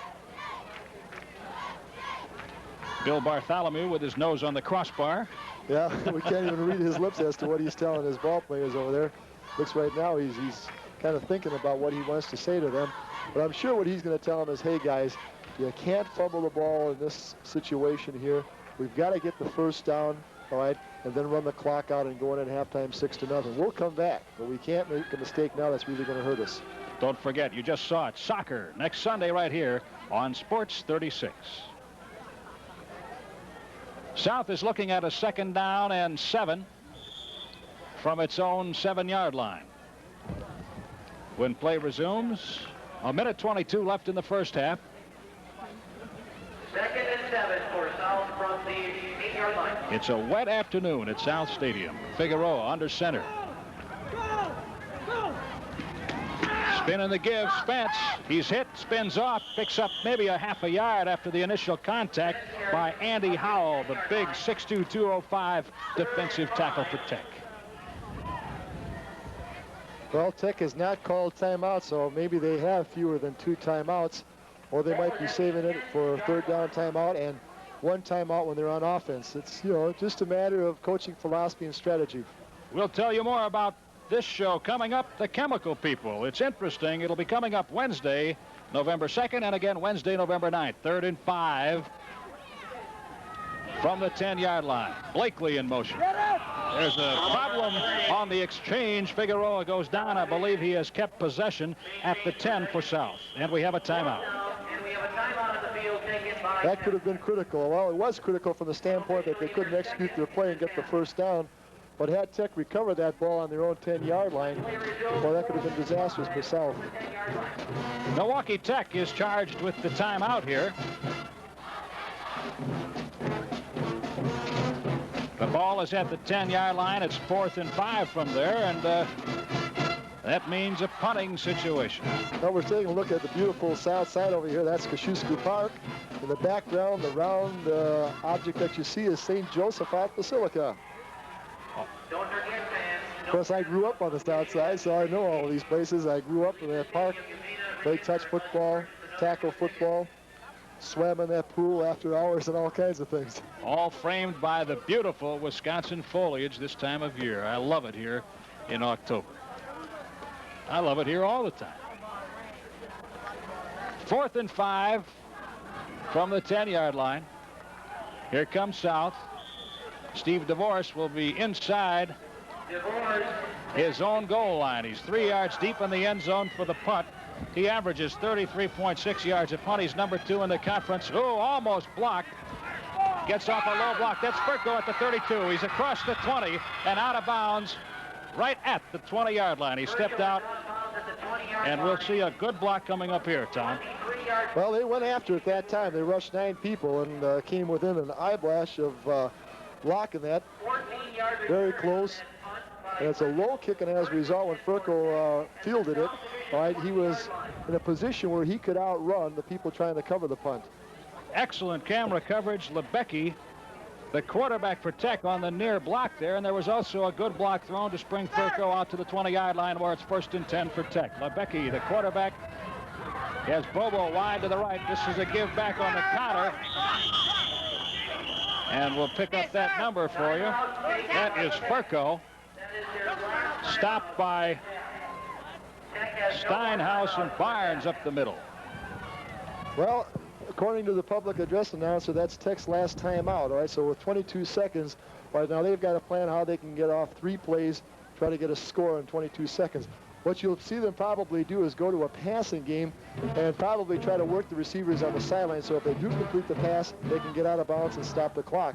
Bill Bartholomew with his nose on the crossbar. Yeah, we can't even read his lips as to what he's telling his ball players over there. Looks right now he's kind of thinking about what he wants to say to them. But I'm sure what he's going to tell them is, hey, guys, you can't fumble the ball in this situation here. We've got to get the first down, all right, and then run the clock out and go in at halftime 6-0. We'll come back, but we can't make a mistake now that's really going to hurt us. Don't forget, you just saw it. Soccer next Sunday right here on Sports 36. South is looking at a 2nd down and 7 from its own 7-yard line. When play resumes, a minute 22 left in the first half. 2nd and 7 for South from the 8-yard line. It's a wet afternoon at South Stadium. Figueroa under center. Spin in the give, Spence. He's hit, spins off, picks up maybe a half a yard after the initial contact by Andy Howell, the big 6'2", 205 defensive tackle for Tech. Well, Tech has not called timeout, so maybe they have fewer than 2 timeouts, or they might be saving it for a 3rd down timeout and 1 timeout when they're on offense. It's, you know, just a matter of coaching philosophy and strategy. We'll tell you more about this show coming up, The Chemical People. It's interesting. It'll be coming up Wednesday, November 2nd, and again Wednesday, November 9th. 3rd and 5 from the 10-yard line. Blakely in motion. There's a problem on the exchange. Figueroa goes down. I believe he has kept possession at the 10 for South. And we have a timeout. That could have been critical. Well, it was critical from the standpoint that they couldn't execute their play and get the first down. But had Tech recovered that ball on their own 10-yard line, well, that could have been disastrous for South. Milwaukee Tech is charged with the timeout here. The ball is at the 10-yard line. It's 4th and 5 from there, and that means a punting situation. Well, we're taking a look at the beautiful south side over here. That's Kosciuszko Park. In the background, the round object that you see is St. Josephat Basilica. Don't forget, fans. Of course, I grew up on the south side, so I know all of these places. I grew up in that park, played touch football, tackle football, swam in that pool after hours and all kinds of things. All framed by the beautiful Wisconsin foliage this time of year. I love it here in October. I love it here all the time. 4th and 5 from the 10-yard line. Here comes South. Steve DeVorce will be inside his own goal line. He's 3 yards deep in the end zone for the punt. He averages 33.6 yards a punt. He's number 2 in the conference. Oh, almost blocked. Gets off a low block. That's Furco at the 32. He's across the 20 and out of bounds right at the 20-yard line. He stepped out, and we'll see a good block coming up here, Tom. Well, they went after it that time. They rushed 9 people and came within an eyelash of blocking that. Very close. And it's a low kick, and as a result, when Furco fielded it, all right, he was in a position where he could outrun the people trying to cover the punt. Excellent camera coverage. Lebecki, the quarterback for Tech, on the near block there, and there was also a good block thrown to spring Furco out to the 20-yard line where it's 1st and 10 for Tech. Lebecki, the quarterback, has Bobo wide to the right. This is a give back on the counter. And we'll pick up that number for you. That is Furco. Stopped by Steinhaus and Barnes up the middle. Well, according to the public address announcer, that's Tech's last time out. All right, so with 22 seconds, right now they've got a plan how they can get off 3 plays, try to get a score in 22 seconds. What you'll see them probably do is go to a passing game and probably try to work the receivers on the sideline, so if they do complete the pass, they can get out of bounds and stop the clock.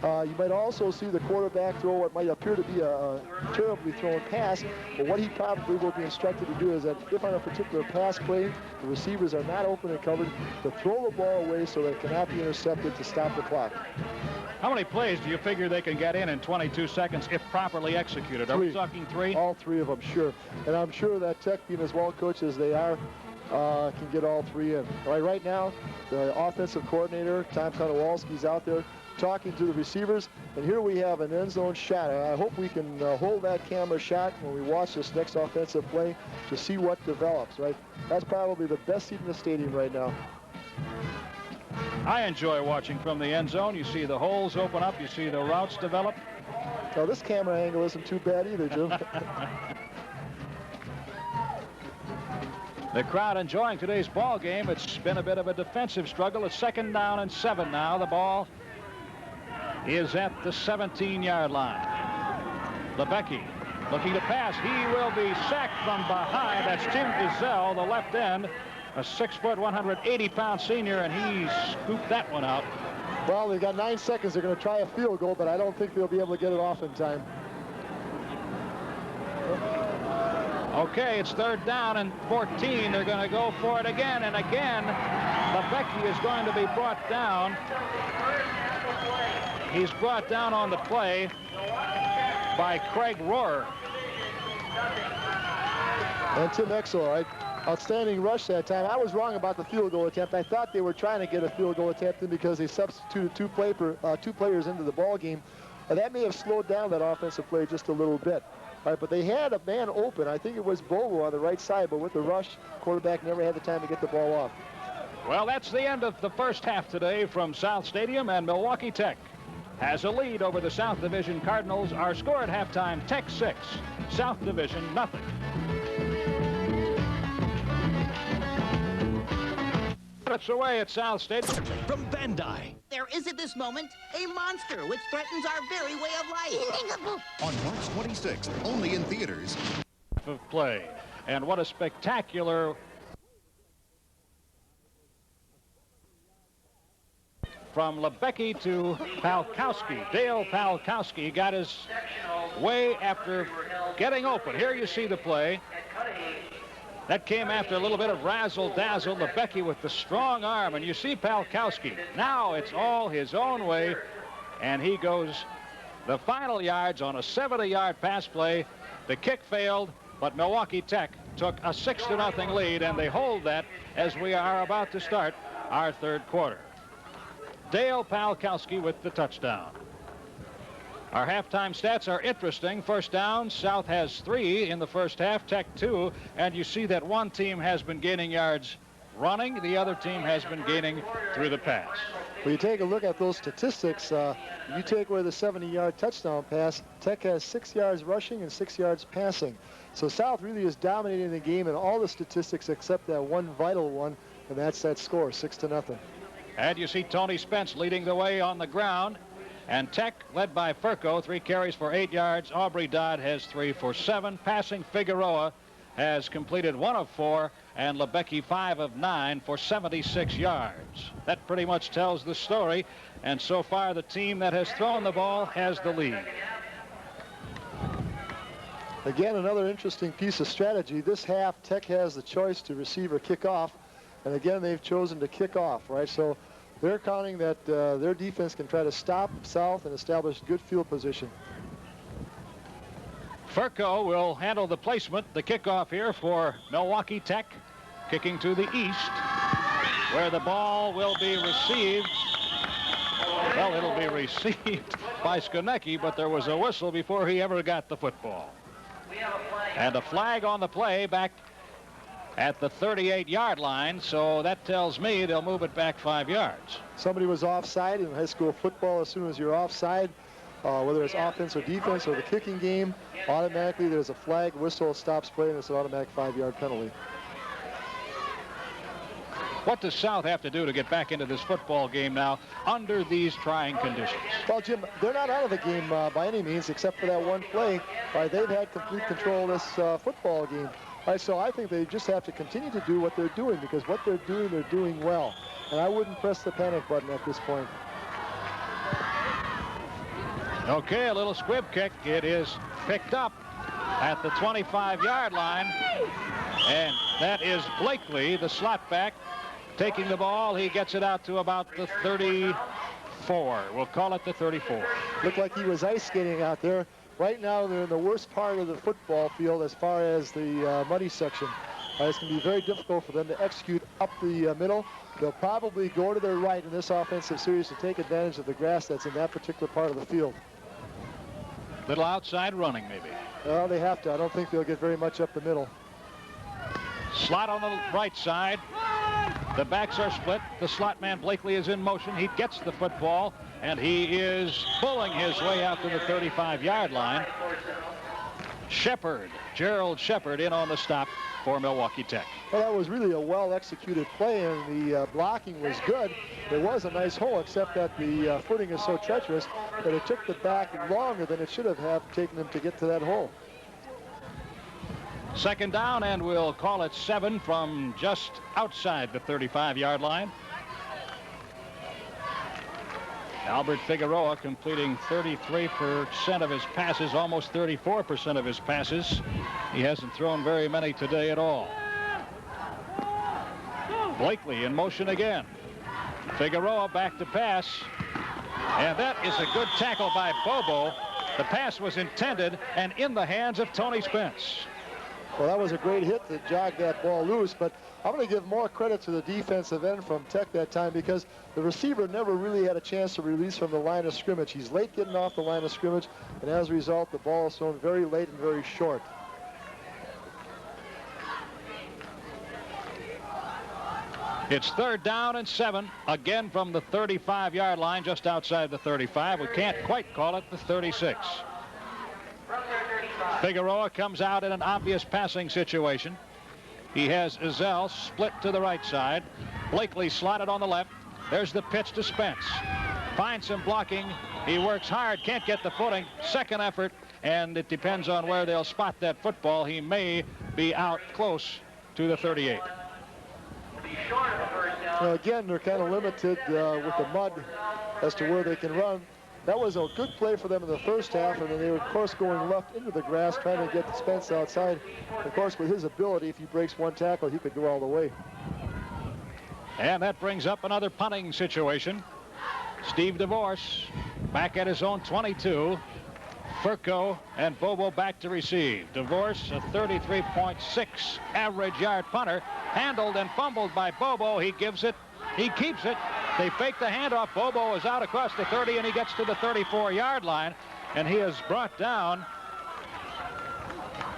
You might also see the quarterback throw what might appear to be a terribly thrown pass, but what he probably will be instructed to do is that if on a particular pass play, the receivers are not open and covered, to throw the ball away so that it cannot be intercepted to stop the clock. How many plays do you figure they can get in 22 seconds if properly executed? Are we talking 3? All 3 of them, sure. And I'm sure that Tech, being as well coached as they are, can get all 3 in. Right now, the offensive coordinator, Tom Konowalski's out there talking to the receivers, and here we have an end zone shot. I hope we can hold that camera shot when we watch this next offensive play to see what develops, right? That's probably the best seat in the stadium right now. I enjoy watching from the end zone. You see the holes open up. You see the routes develop. So this camera angle isn't too bad either, Jim. The crowd enjoying today's ball game. It's been a bit of a defensive struggle. It's 2nd down and 7 now. The ball is at the 17-yard line. Lebecky looking to pass. He will be sacked from behind. That's Tim Gazelle, the left end, a 6-foot, 180-pound senior, and he scooped that one out. Well, they've got 9 seconds. They're going to try a field goal, but I don't think they'll be able to get it off in time. Okay, it's 3rd down and 14. They're going to go for it again and again. Lebecky is going to be brought down. He's brought down on the play by Craig Rohrer. And Tim Exel, outstanding rush that time. I was wrong about the field goal attempt. I thought they were trying to get a field goal attempt in because they substituted two players into the ball game. That may have slowed down that offensive play just a little bit. All right, but they had a man open. I think it was Bobo on the right side, but with the rush, quarterback never had the time to get the ball off. Well, that's the end of the first half today from South Stadium, and Milwaukee Tech has a lead over the South Division Cardinals. Our score at halftime, Tech 6, South Division nothing. It's away at South Stadium. From Bandai. There is at this moment a monster which threatens our very way of life. On March 26th, only in theaters. Of play. And what a spectacular from Lebecky to Palkowski. Dale Palkowski got his way after getting open. Here you see the play. That came after a little bit of razzle-dazzle. Lebecky with the strong arm, and you see Palkowski. Now it's all his own way, and he goes the final yards on a 70-yard pass play. The kick failed, but Milwaukee Tech took a 6-0 lead, and they hold that as we are about to start our 3rd quarter. Dale Palkowski with the touchdown. Our halftime stats are interesting. First down, South has 3 in the first half, Tech 2, and you see that one team has been gaining yards running, the other team has been gaining through the pass. When you take a look at those statistics, you take away the 70-yard touchdown pass, Tech has 6 yards rushing and 6 yards passing. So South really is dominating the game in all the statistics except that one vital one, and that's that score, 6-0. And you see Tony Spence leading the way on the ground. And Tech, led by Furco, 3 carries for 8 yards. Aubrey Dodd has 3 for 7. Passing, Figueroa has completed 1 of 4, and Lebecky 5 of 9 for 76 yards. That pretty much tells the story, and so far the team that has thrown the ball has the lead. Again, another interesting piece of strategy. This half, Tech has the choice to receive or kick off, and again, they've chosen to kick off, right? So they're counting that their defense can try to stop South and establish good field position. Furco will handle the placement, the kickoff here for Milwaukee Tech, kicking to the east, where the ball will be received. Well, it'll be received by Skonecki, but there was a whistle before he ever got the football. And a flag on the play back at the 38-yard line, so that tells me they'll move it back 5 yards. Somebody was offside in high school football. As soon as you're offside, whether it's offense or defense or the kicking game, automatically there's a flag, whistle, stops play, and it's an automatic 5-yard penalty. What does South have to do to get back into this football game now under these trying conditions? Well, Jim, they're not out of the game by any means, except for that one play. They've had complete control of this football game. So I think they just have to continue to do what they're doing, because what they're doing well. And I wouldn't press the panic button at this point. Okay, a little squib kick. It is picked up at the 25-yard line. And that is Blakely, the slot back, taking the ball. He gets it out to about the 34. We'll call it the 34. Looked like he was ice skating out there. Right now, they're in the worst part of the football field as far as the muddy section. It's going to be very difficult for them to execute up the middle. They'll probably go to their right in this offensive series to take advantage of the grass that's in that particular part of the field. Little outside running, maybe. Well, they have to. I don't think they'll get very much up the middle. Slot on the right side. The backs are split. The slot man Blakely is in motion. He gets the football, and he is pulling his way out to the 35-yard line. Shepard, Gerald Shepard, in on the stop for Milwaukee Tech. Well, that was really a well-executed play, and the blocking was good. It was a nice hole, except that the footing is so treacherous that it took the back longer than it should have taken them to get to that hole. Second down, and we'll call it 7 from just outside the 35-yard line. Albert Figueroa completing 33% of his passes, almost 34% of his passes. He hasn't thrown very many today at all. Blakely in motion again. Figueroa back to pass. And that is a good tackle by Bobo. The pass was intended and in the hands of Tony Spence. Well, that was a great hit to jog that ball loose, but I'm going to give more credit to the defensive end from Tech that time because the receiver never really had a chance to release from the line of scrimmage. He's late getting off the line of scrimmage, and as a result, the ball is thrown very late and very short. It's 3rd down and 7, again from the 35-yard line, just outside the 35. We can't quite call it the 36. Figueroa comes out in an obvious passing situation. He has Ezell split to the right side. Blakely slotted on the left. There's the pitch to Spence. Finds some blocking. He works hard, can't get the footing. Second effort, and it depends on where they'll spot that football. He may be out close to the 38. Now, again, they're kind of limited with the mud as to where they can run. That was a good play for them in the first half, and then they were, of course, going left into the grass, trying to get Spence outside. Of course, with his ability, if he breaks one tackle, he could go all the way. And that brings up another punting situation. Steve DeVorce back at his own 22. Furco and Bobo back to receive. DeVorce, a 33.6 average yard punter, handled and fumbled by Bobo. He gives it. He keeps it. They fake the handoff. Bobo is out across the 30, and he gets to the 34-yard line, and he is brought down.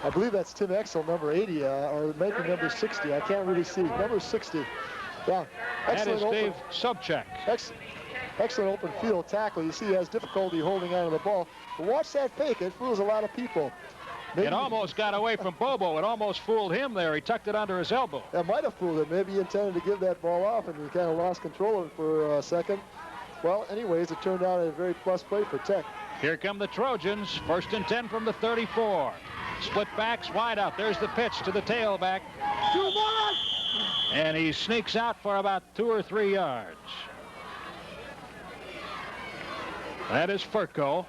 I believe that's Tim Exel, number 80, or maybe number 60. I can't really see. Number 60. Yeah. That is Dave Sobchak. Excellent open field tackle. You see he has difficulty holding on to the ball. But watch that fake. It fools a lot of people. Maybe it almost got away from Bobo. It almost fooled him there. He tucked it under his elbow. That might have fooled him. Maybe he intended to give that ball off, and he kind of lost control of it for a second. Well, anyways, it turned out a very plus play for Tech. Here come the Trojans. 1st and 10 from the 34. Split backs, wide out. There's the pitch to the tailback. And he sneaks out for about 2 or 3 yards. That is Furco.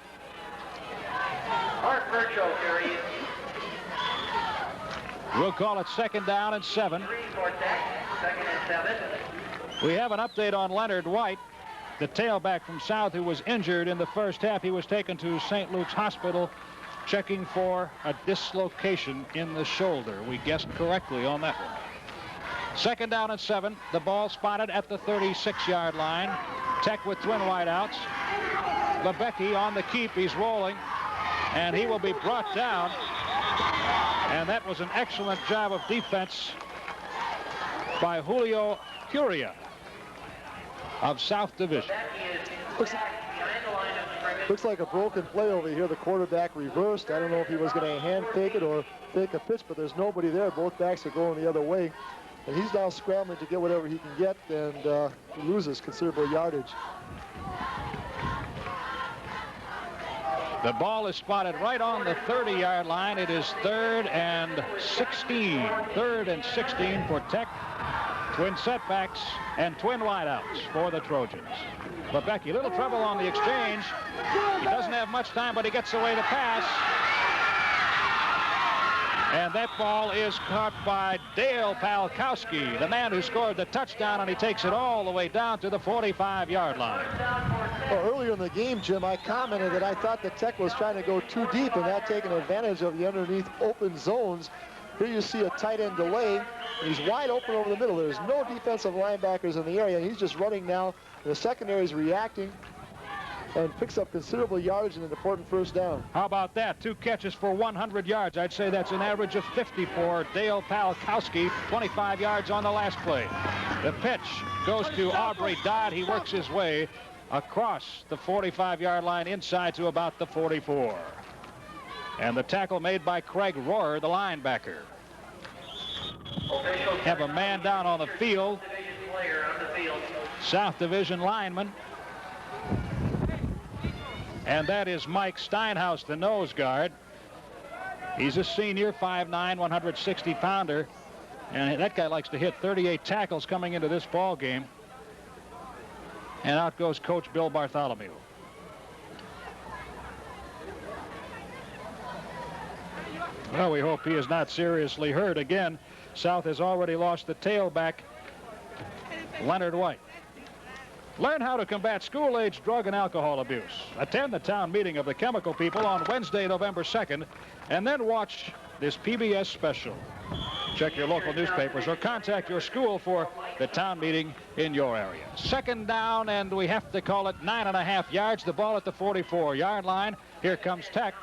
Mark Furco carries. We'll call it 2nd down and 7. 3 for Tech, 2nd and 7. We have an update on Leonard White, the tailback from South who was injured in the first half. He was taken to St. Luke's Hospital checking for a dislocation in the shoulder. We guessed correctly on that one. 2nd down and 7. The ball spotted at the 36-yard line. Tech with twin wideouts. Lebecki on the keep. He's rolling, and he will be brought down. And that was an excellent job of defense by Julio Curia of South Division. Looks like a broken play over here. The quarterback reversed. I don't know if he was going to hand fake it or fake a pitch, but there's nobody there. Both backs are going the other way. And he's now scrambling to get whatever he can get, and he loses considerable yardage. The ball is spotted right on the 30-yard line. It is 3rd and 16. 3rd and 16 for Tech. Twin setbacks and twin wideouts for the Trojans. Lebecki, little trouble on the exchange. He doesn't have much time, but he gets away to pass. And that ball is caught by Dale Palkowski, the man who scored the touchdown, and he takes it all the way down to the 45-yard line. Well, earlier in the game, Jim, I commented that I thought the Tech was trying to go too deep and not taking advantage of the underneath open zones. Here you see a tight end delay. He's wide open over the middle. There's no defensive linebackers in the area. He's just running now. The secondary is reacting and picks up considerable yardage and an important first down. How about that? 2 catches for 100 yards. I'd say that's an average of 50 for Dale Palkowski. 25 yards on the last play. The pitch goes to Aubrey Dodd. He works his way across the 45-yard line inside to about the 44. And the tackle made by Craig Rohrer, the linebacker. Have a man down on the field. South Division lineman. And that is Mike Steinhaus, the nose guard. He's a senior, 5'9", 160-pounder. And that guy likes to hit 38 tackles coming into this ball game. And out goes Coach Bill Bartholomew. Well, we hope he is not seriously hurt. Again, South has already lost the tailback, Leonard White. Learn how to combat school-age drug and alcohol abuse. Attend the town meeting of the Chemical People on Wednesday, November 2nd, and then watch this PBS special. Check your local newspapers or contact your school for the town meeting in your area. Second down, and we have to call it 9.5 yards. The ball at the 44-yard line. Here comes Tech.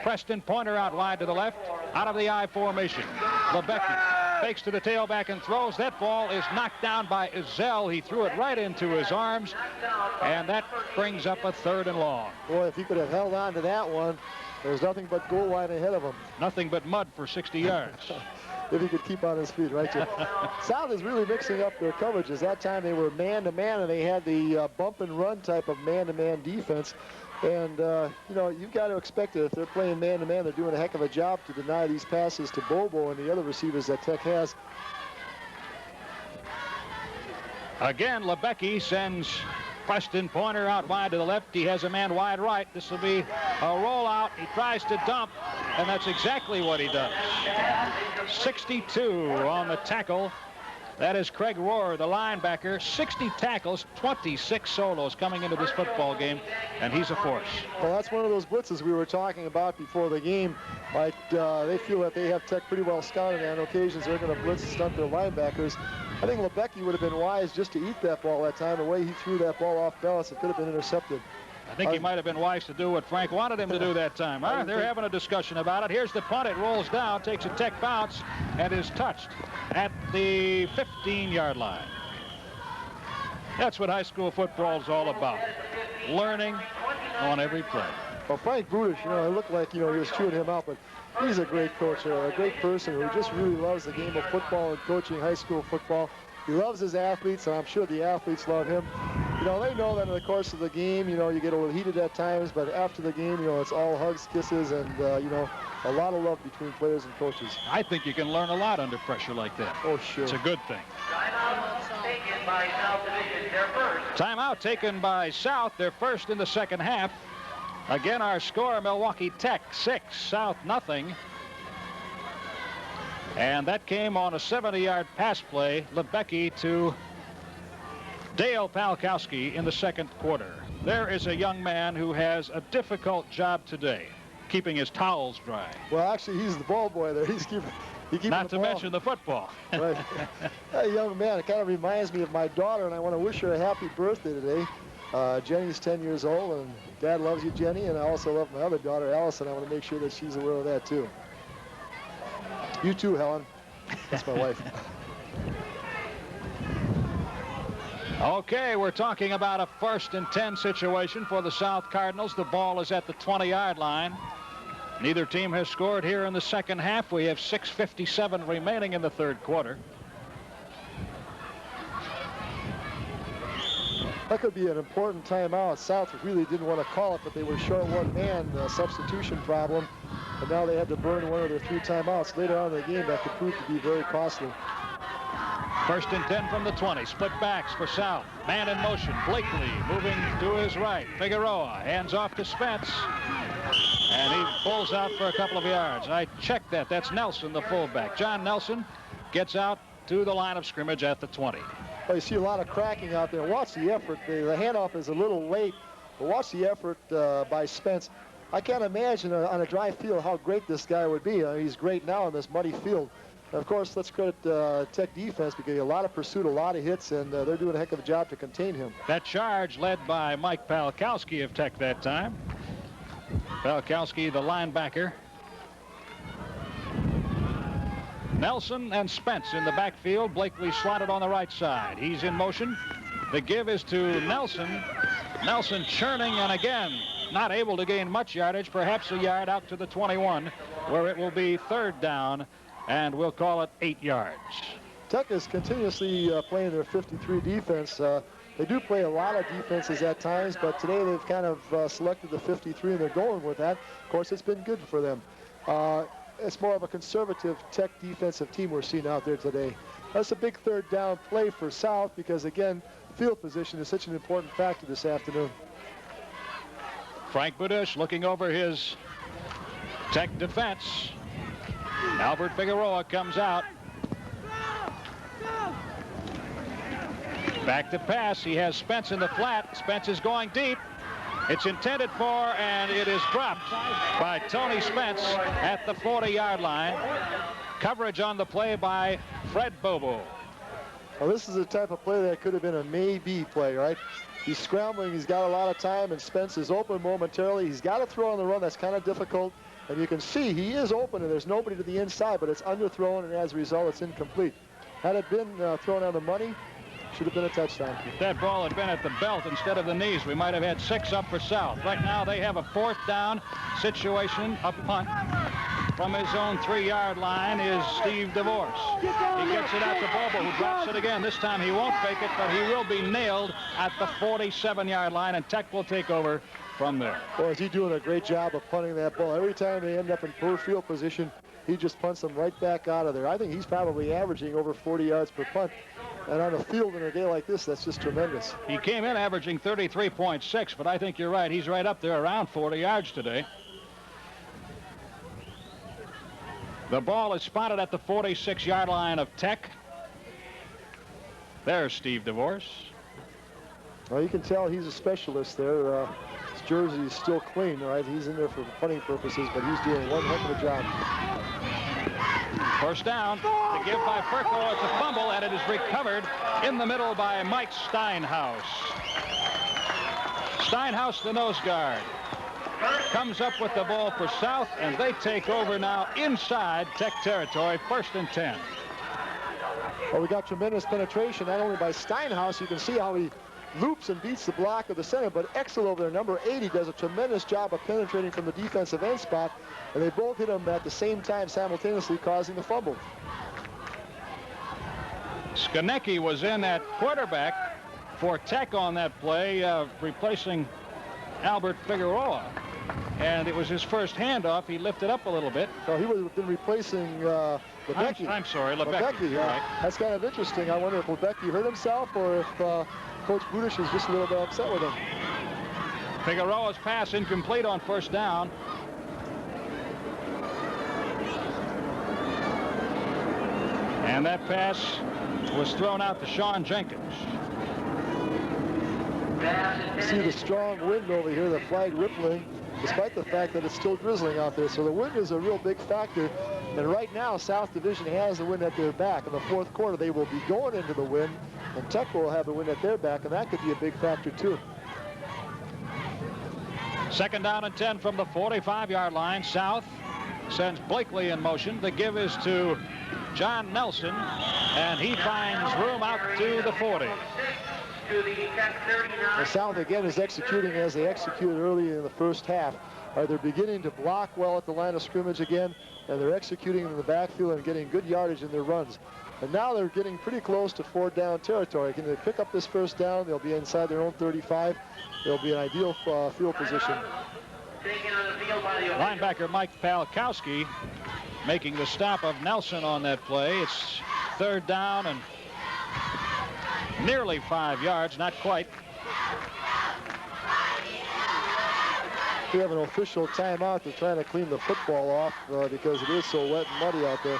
Preston Pointer out wide to the left, out of the I formation. Lebecky fakes to the tailback and throws. That ball is knocked down by Ezell. He threw it right into his arms, and that brings up a 3rd and long. Boy, if he could have held on to that one, there's nothing but goal line ahead of him. Nothing but mud for 60 yards. If he could keep on his feet, right, Jim? South is really mixing up their coverages. That time they were man-to-man, and they had the bump and run type of man-to-man defense. And, you know, you've got to expect it. If they're playing man-to-man, they're doing a heck of a job to deny these passes to Bobo and the other receivers that Tech has. Again, Lebecky sends Preston Pointer out wide to the left. He has a man wide right. This will be a rollout. He tries to dump, and that's exactly what he does. 62 on the tackle. That is Craig Rohrer, the linebacker. 60 tackles, 26 solos coming into this football game, and he's a force. Well, that's one of those blitzes we were talking about before the game. Like, they feel that they have Tech pretty well scouted, and on occasions they're going to blitz and stunt their linebackers. I think Lebecky would have been wise just to eat that ball that time. The way he threw that ball off balance, it could have been intercepted. I think he might have been wise to do what Frank wanted him to do that time. Huh? They're having a discussion about it. Here's the punt. It rolls down, takes a Tech bounce, and is touched at the 15-yard line. That's what high school football is all about. Learning on every play. Well, Frank Brudish, you know, it looked like, you know, he was chewing him out, but he's a great coach, a great person who just really loves the game of football and coaching high school football. He loves his athletes, and I'm sure the athletes love him. You know, they know that in the course of the game, you know, you get a little heated at times, but after the game, you know, it's all hugs, kisses, and, you know, a lot of love between players and coaches. I think you can learn a lot under pressure like that. Oh, sure. It's a good thing. Timeout taken by South Division, their first. Timeout taken by South, their first in the second half. Again, our score, Milwaukee Tech 6, South nothing. And that came on a 70-yard pass play, Lebecky to Dale Palkowski in the second quarter. There is a young man who has a difficult job today, keeping his towels dry. Well, actually, he's the ball boy there. He's keeping Not to mention the football. Right. That young man, it kind of reminds me of my daughter, and I want to wish her a happy birthday today. Jenny's 10 years old, and Dad loves you, Jenny, and I also love my other daughter, Allison. I want to make sure that she's aware of that, too. You too, Helen. That's my wife. Okay, we're talking about a 1st and 10 situation for the South Cardinals. The ball is at the 20-yard line. Neither team has scored here in the second half. We have 6:57 remaining in the third quarter. That could be an important timeout. South really didn't want to call it, but they were short one man, substitution problem. And now they had to burn one of their 3 timeouts. Later on in the game, that could prove to be very costly. 1st and 10 from the 20. Split backs for South. Man in motion. Blakely moving to his right. Figueroa hands off to Spence. And he pulls out for a couple of yards. I checked that. That's Nelson, the fullback. John Nelson gets out to the line of scrimmage at the 20. Well, you see a lot of cracking out there. Watch the effort. The handoff is a little late, but watch the effort by Spence. I can't imagine on a dry field how great this guy would be. He's great now in this muddy field. And of course, let's credit Tech defense because a lot of pursuit, a lot of hits, and they're doing a heck of a job to contain him. That charge led by Mike Palkowski of Tech that time. Palkowski, the linebacker. Nelson and Spence in the backfield. Blakely slotted on the right side. He's in motion. The give is to Nelson. Nelson churning, and again, not able to gain much yardage, perhaps a yard out to the 21, where it will be third down, and we'll call it 8 yards. Tech is continuously playing their 53 defense. They do play a lot of defenses at times, but today they've kind of selected the 53, and they're going with that. Of course, it's been good for them. It's more of a conservative Tech defensive team we're seeing out there today. That's a big third down play for South because, again, field position is such an important factor this afternoon. Frank Budish looking over his Tech defense. Albert Figueroa comes out. Back to pass. He has Spence in the flat. Spence is going deep. It's intended for, and it is dropped by Tony Spence at the 40-yard line. Coverage on the play by Fred Bobo. Well, this is the type of play that could have been a maybe play, right? He's scrambling. He's got a lot of time, and Spence is open momentarily. He's got to throw on the run. That's kind of difficult. And you can see he is open, and there's nobody to the inside, but it's underthrown, and as a result, it's incomplete. Had it been thrown on the money, should have been a touchdown. If that ball had been at the belt instead of the knees, we might have had 6 up for South. Right now, they have a 4th down situation, a punt. From his own 3-yard line is Steve DeVorce. He gets it out to Bobo, who drops it again. This time he won't fake it, but he will be nailed at the 47-yard line, and Tech will take over from there. Boy, is he doing a great job of punting that ball. Every time they end up in poor field position, he just punts them right back out of there. I think he's probably averaging over 40 yards per punt. And on a field in a day like this, that's just tremendous. He came in averaging 33.6, but I think you're right. He's right up there around 40 yards today. The ball is spotted at the 46-yard line of Tech. There's Steve DeVorce. Well, you can tell he's a specialist there. His jersey is still clean, right? He's in there for punting purposes, but he's doing one heck of a job. First down, the give by Furco. It's a fumble, and it is recovered in the middle by Mike Steinhaus. Steinhaus, the nose guard, comes up with the ball for South, and they take over now inside Tech territory, 1st and 10. Well, we got tremendous penetration, not only by Steinhaus. You can see how he loops and beats the block of the center, but Exel over there, number 80, does a tremendous job of penetrating from the defensive end spot, and they both hit him at the same time, simultaneously causing the fumble. Skonecki was in at quarterback for Tech on that play, replacing Albert Figueroa, and it was his first handoff. He lifted up a little bit. So he would have been replacing Lebecki. I'm sorry, Lebecki. Yeah. Right. That's kind of interesting. I wonder if Lebecki hurt himself or if Coach Budish is just a little bit upset with him. Figueroa's pass incomplete on 1st down. And that pass was thrown out to Sean Jenkins. See the strong wind over here, the flag rippling, despite the fact that it's still drizzling out there. So the wind is a real big factor. And right now, South Division has the wind at their back. In the 4th quarter, they will be going into the wind, and Tech will have the wind at their back, and that could be a big factor, too. 2nd down and 10 from the 45-yard line. South sends Blakely in motion. The give is to John Nelson, and he finds room out to the 40. The South, again, is executing as they executed early in the first half. They're beginning to block well at the line of scrimmage again, and they're executing in the backfield and getting good yardage in their runs. And now they're getting pretty close to 4th down territory. Can they pick up this 1st down? They'll be inside their own 35. They'll be an ideal field position. Linebacker Mike Palkowski making the stop of Nelson on that play. It's 3rd down and nearly 5 yards, not quite. We have an official timeout. They're trying to clean the football off because it is so wet and muddy out there.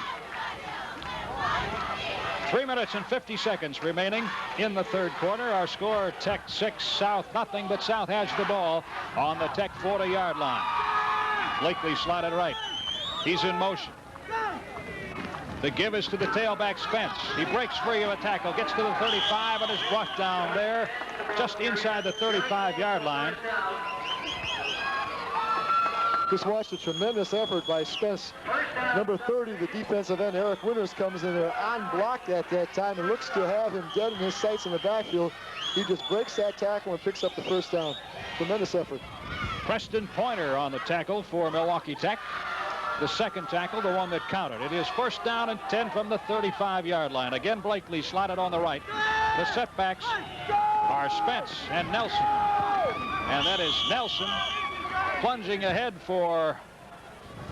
3 minutes and 50 seconds remaining in the 3rd quarter. Our score, Tech 6, South nothing, but South has the ball on the Tech 40-yard line. Blakely slotted right. He's in motion. The give is to the tailback, Spence. He breaks free of a tackle, gets to the 35, and is brought down there just inside the 35-yard line. Just watched a tremendous effort by Spence. Number 30, the defensive end, Eric Winters, comes in there unblocked at that time and looks to have him dead in his sights in the backfield. He just breaks that tackle and picks up the first down. Tremendous effort. Preston Pointer on the tackle for Milwaukee Tech. The second tackle, the one that counted. It is first down and 10 from the 35-yard line. Again, Blakely slotted on the right. The setbacks are Spence and Nelson. And that is Nelson plunging ahead for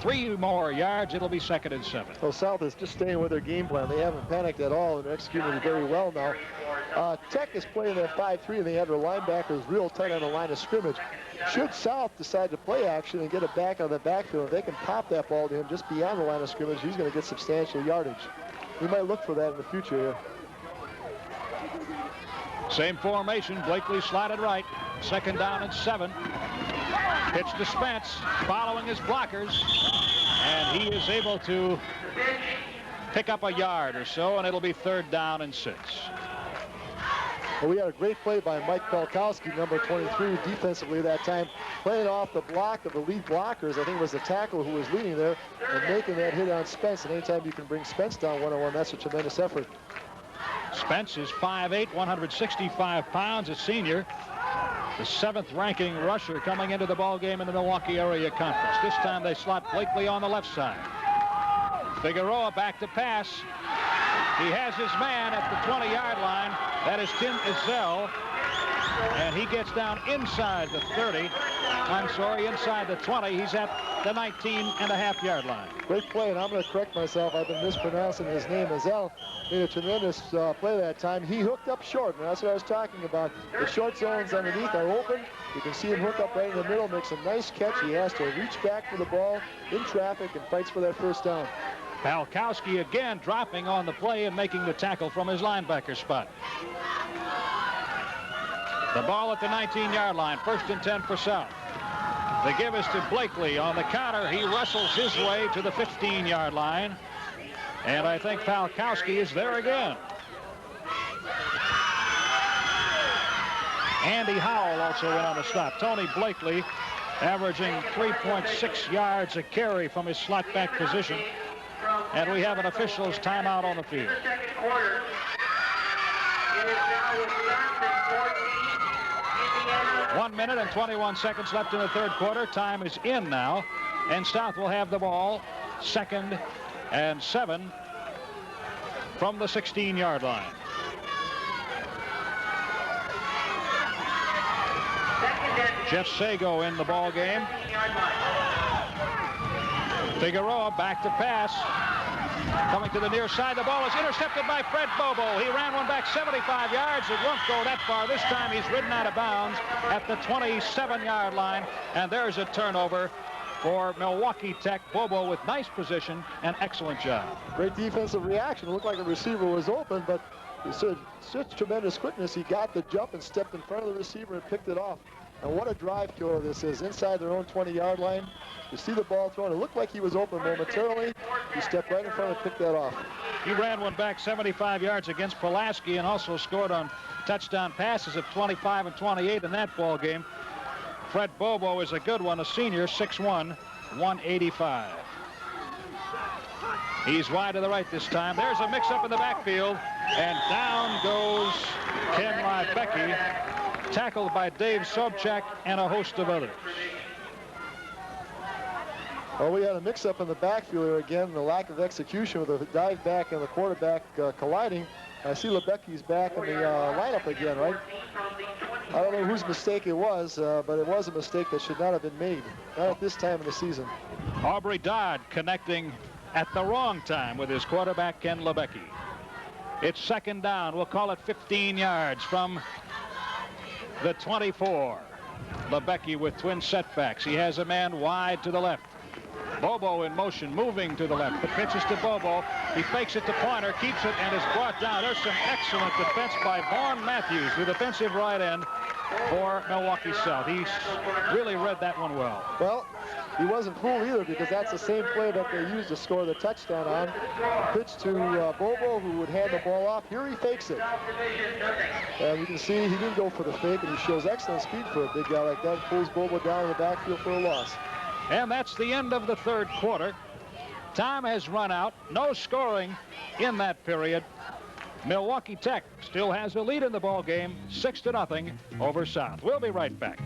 3 more yards. It'll be 2nd and 7. So South is just staying with their game plan. They haven't panicked at all and executing it very well now. Tech is playing that 5-3, and they have their linebackers real tight on the line of scrimmage. Should South decide to play action and get it back on the backfield, if they can pop that ball to him just beyond the line of scrimmage, he's going to get substantial yardage. We might look for that in the future here. Same formation. Blakely slotted right. 2nd down and 7. Pitch to Spence, following his blockers, and he is able to pick up a yard or so, and it'll be 3rd down and 6. Well, we had a great play by Mike Pelkowski, number 23, defensively that time, playing off the block of the lead blockers. I think it was the tackle who was leading there and making that hit on Spence. And anytime you can bring Spence down 1-on-1, that's a tremendous effort. Spence is 5'8", 165 pounds, a senior. The 7th ranking rusher coming into the ball game in the Milwaukee area conference. This time they slot Blakely on the left side. Figueroa back to pass. He has his man at the 20-yard line. That is Tim Izell. And he gets down inside the 30. I'm sorry, inside the 20. He's at the 19.5-yard line. Great play, and I'm going to correct myself. I've been mispronouncing his name. Izell made a tremendous play that time. He hooked up short, and that's what I was talking about. The short zones underneath are open. You can see him hook up right in the middle, makes a nice catch. He has to reach back for the ball in traffic and fights for that first down. Pelkowski again dropping on the play and making the tackle from his linebacker spot. The ball at the 19-yard line, 1st and 10 for South. The give is to Blakely. On the counter, he wrestles his way to the 15-yard line. And I think Pelkowski is there again. Andy Howell also in on the stop. Tony Blakely averaging 3.6 yards a carry from his slot back position. And we have an official's timeout on the field. 1 minute and 21 seconds left in the 3rd quarter. Time is in now, and South will have the ball 2nd and 7 from the 16-yard line. Jeff Sago in the ball game. Figueroa back to pass. Coming to the near side, the ball is intercepted by Fred Bobo. He ran one back 75 yards. It won't go that far. This time he's ridden out of bounds at the 27-yard line. And there's a turnover for Milwaukee Tech. Bobo with nice position and excellent job. Great defensive reaction. It looked like the receiver was open, but such tremendous quickness. He got the jump and stepped in front of the receiver and picked it off. And what a drive killer this is. Inside their own 20-yard line. You see the ball thrown. It looked like he was open momentarily. He stepped right in front and picked that off. He ran one back 75 yards against Pulaski and also scored on touchdown passes of 25 and 28 in that ball game. Fred Bobo is a good one, a senior, 6'1", 185. He's wide to the right this time. There's a mix-up in the backfield, and down goes Ken Leibecke, tackled by Dave Sobchak and a host of others. Well, we had a mix-up in the backfield here again, the lack of execution with the dive back and the quarterback colliding. I see Lebecki's back in the lineup again, right? I don't know whose mistake it was, but it was a mistake that should not have been made, not at this time of the season. Aubrey Dodd connecting at the wrong time with his quarterback, Ken Lebecke. It's 2nd down. We'll call it 15 yards from the 24. Lebecke with twin setbacks. He has a man wide to the left. Bobo in motion, moving to the left. The pitch is to Bobo. He fakes it to Pointer, keeps it, and is brought down. There's some excellent defense by Vaughn Matthews, the defensive right end for Milwaukee South. He's really read that one well. Well, he wasn't fooled either, because that's the same play that they used to score the touchdown on. Pitch to Bobo, who would hand the ball off. Here he fakes it. And you can see he didn't go for the fake, and he shows excellent speed for a big guy like that. Pulls Bobo down in the backfield for a loss. And that's the end of the third quarter. Time has run out. No scoring in that period. Milwaukee Tech still has a lead in the ball game, 6-0 over South. We'll be right back.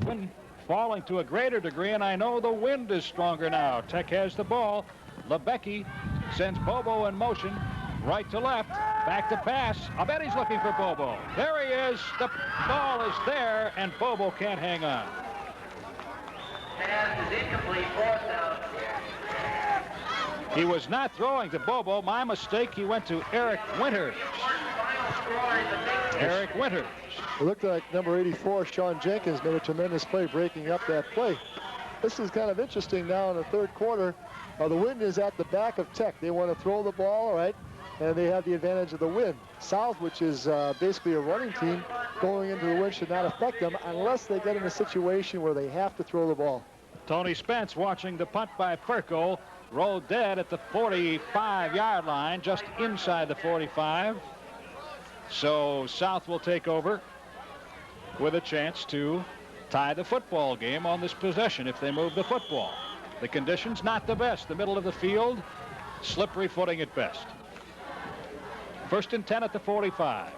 Wind falling to a greater degree, and I know the wind is stronger now. Tech has the ball. Lebecki sends Bobo in motion, right to left, back to pass. I bet he's looking for Bobo. There he is. The ball is there, and Bobo can't hang on. Pass is incomplete, fourth down. He was not throwing to Bobo. My mistake. He went to Eric Winters. Eric Winters. It looked like number 84, Sean Jenkins, made a tremendous play breaking up that play. This is kind of interesting now in the third quarter. The wind is at the back of Tech. They want to throw the ball, all right, and they have the advantage of the wind. South, which is basically a running team, going into the wind should not affect them unless they get in a situation where they have to throw the ball. Tony Spence watching the punt by Furco. Rolled dead at the 45-yard line, just inside the 45. So South will take over with a chance to tie the football game on this possession if they move the football. The conditions not the best. The middle of the field, slippery footing at best. 1st and 10 at the 45.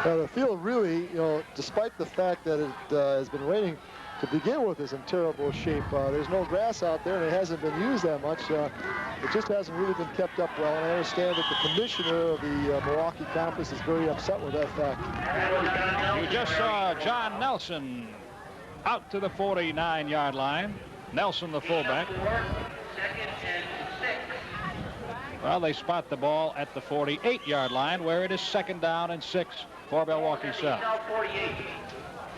Now, the field really, despite the fact that it has been raining to begin with, is in terrible shape. There's no grass out there, and it hasn't been used that much. It just hasn't really been kept up well, and I understand that the commissioner of the Milwaukee Conference is very upset with that fact. You just saw John Nelson out to the 49-yard line. Nelson, the fullback. 2nd and 6. Well, they spot the ball at the 48-yard line, where it is 2nd down and 6 for Milwaukee South. Now 48.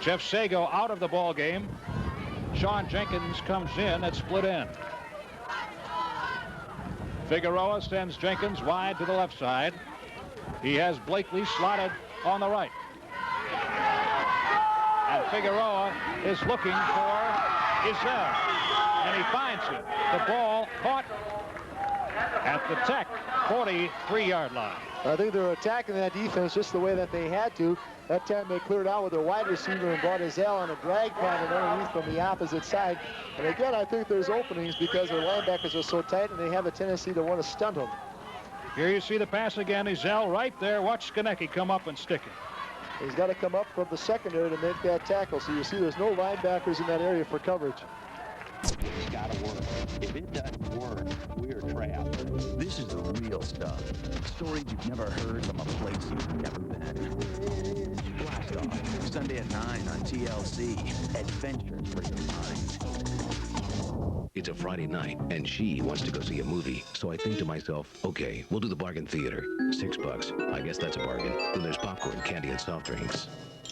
Jeff Sago out of the ball game. Sean Jenkins comes in at split end. Figueroa sends Jenkins wide to the left side. He has Blakely slotted on the right. And Figueroa is looking for Izell, and he finds him. The ball caught at the Tech 43-yard line. I think they're attacking that defense just the way that they had to. That time they cleared out with their wide receiver and brought Izell on a drag pattern underneath from the opposite side. And again, I think there's openings because their linebackers are so tight and they have a tendency to want to stunt them. Here you see the pass again. Izell right there. Watch Skonecki come up and stick it. He's got to come up from the secondary to make that tackle. So you see there's no linebackers in that area for coverage. It's got to work. If it doesn't work, we're trapped. This is the real stuff. Stories you've never heard from a place you've never been. Blast Off, Sunday at 9 on TLC. Adventures for your mind. It's a Friday night, and she wants to go see a movie. So I think to myself, okay, we'll do the bargain theater. $6. I guess that's a bargain. Then there's popcorn, candy, and soft drinks.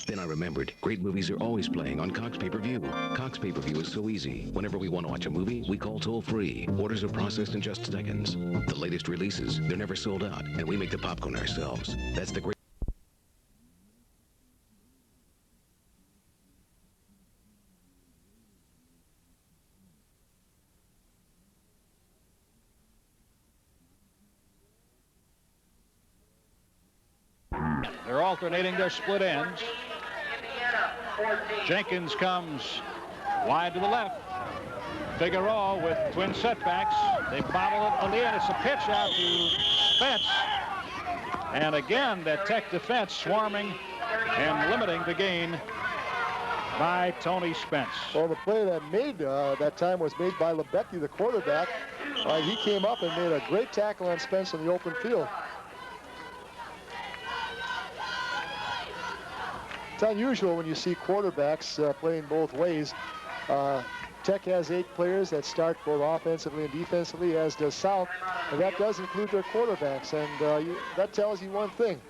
Then I remembered, great movies are always playing on Cox Pay-Per-View. Cox Pay-Per-View is so easy. Whenever we want to watch a movie, we call toll-free. Orders are processed in just seconds. The latest releases, they're never sold out, and we make the popcorn ourselves. That's the great... They're alternating their split ends. Jenkins comes wide to the left. Figueroa with twin setbacks. They bobble it in. It's a pitch out to Spence. And again, that Tech defense swarming and limiting the gain by Tony Spence. Well, the play that made that time was made by Lebecki, the quarterback. He came up and made a great tackle on Spence in the open field. It's unusual when you see quarterbacks playing both ways. Tech has 8 players that start both offensively and defensively, as does South, and that does include their quarterbacks. And that tells you one thing.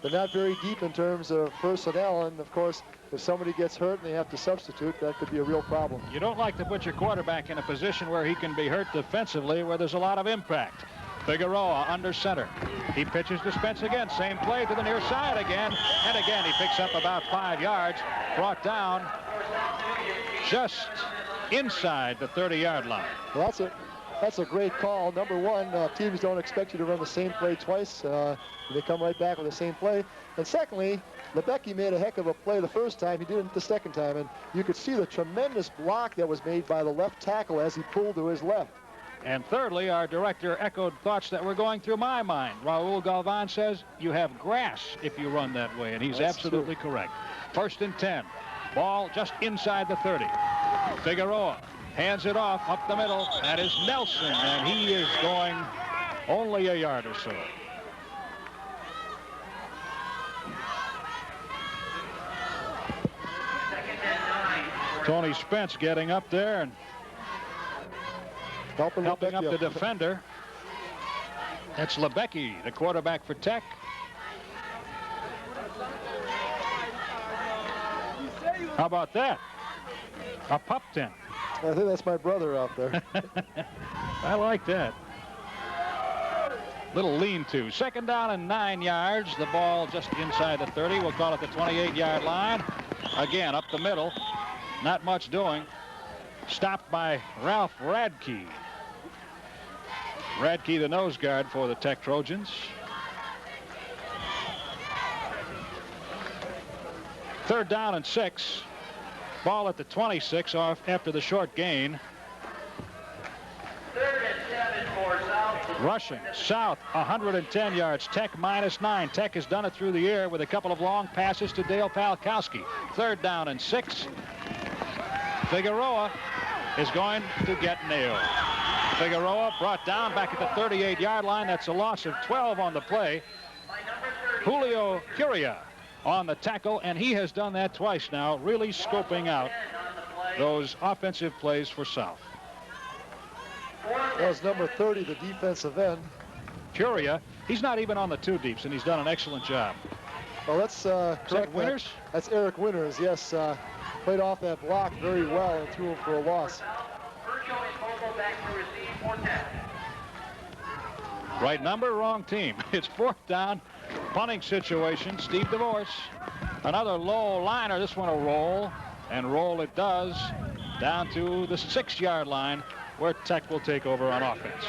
They're not very deep in terms of personnel, and of course, if somebody gets hurt and they have to substitute, that could be a real problem. You don't like to put your quarterback in a position where he can be hurt defensively, where there's a lot of impact. Figueroa under center. He pitches to Spence again. Same play to the near side again. And again, he picks up about 5 yards. Brought down just inside the 30-yard line. Well, That's a great call. Number one, teams don't expect you to run the same play twice. They come right back with the same play. And secondly, Lebecky made a heck of a play the first time. He did it the second time. And you could see the tremendous block that was made by the left tackle as he pulled to his left. And thirdly, our director echoed thoughts that were going through my mind. Raul Galvan says you have grass if you run that way, and he's absolutely correct. 1st and 10. Ball just inside the 30. Figueroa hands it off up the middle. That is Nelson, and he is going only a yard or so. Tony Spence getting up there and helping up the defender. That's Lebecky, the quarterback for Tech. How about that? A pup tent. I think that's my brother out there. I like that. Little lean-to. 2nd down and 9 yards. The ball just inside the 30. We'll call it the 28-yard line. Again, up the middle. Not much doing. Stopped by Ralph Radke. Radke, the nose guard for the Tech Trojans. 3rd down and 6. Ball at the 26 off after the short gain. 3rd and 7 for South. Rushing South 110 yards. Tech -9. Tech has done it through the air with a couple of long passes to Dale Palkowski. 3rd down and 6. Figueroa is going to get nailed. Figueroa brought down back at the 38-yard line. That's a loss of 12 on the play. Julio Curia on the tackle, and he has done that twice now, really scoping out those offensive plays for South. That was number 30, the defensive end. Curia, he's not even on the 2 deeps, and he's done an excellent job. Well, let's correct Winters? That's Eric Winters, yes. Played off that block very well and threw him for a loss. Right number, wrong team. It's 4th down, punting situation. Steve DeVorce, another low liner. This one will roll, and roll it does, down to the 6-yard line, where Tech will take over on offense.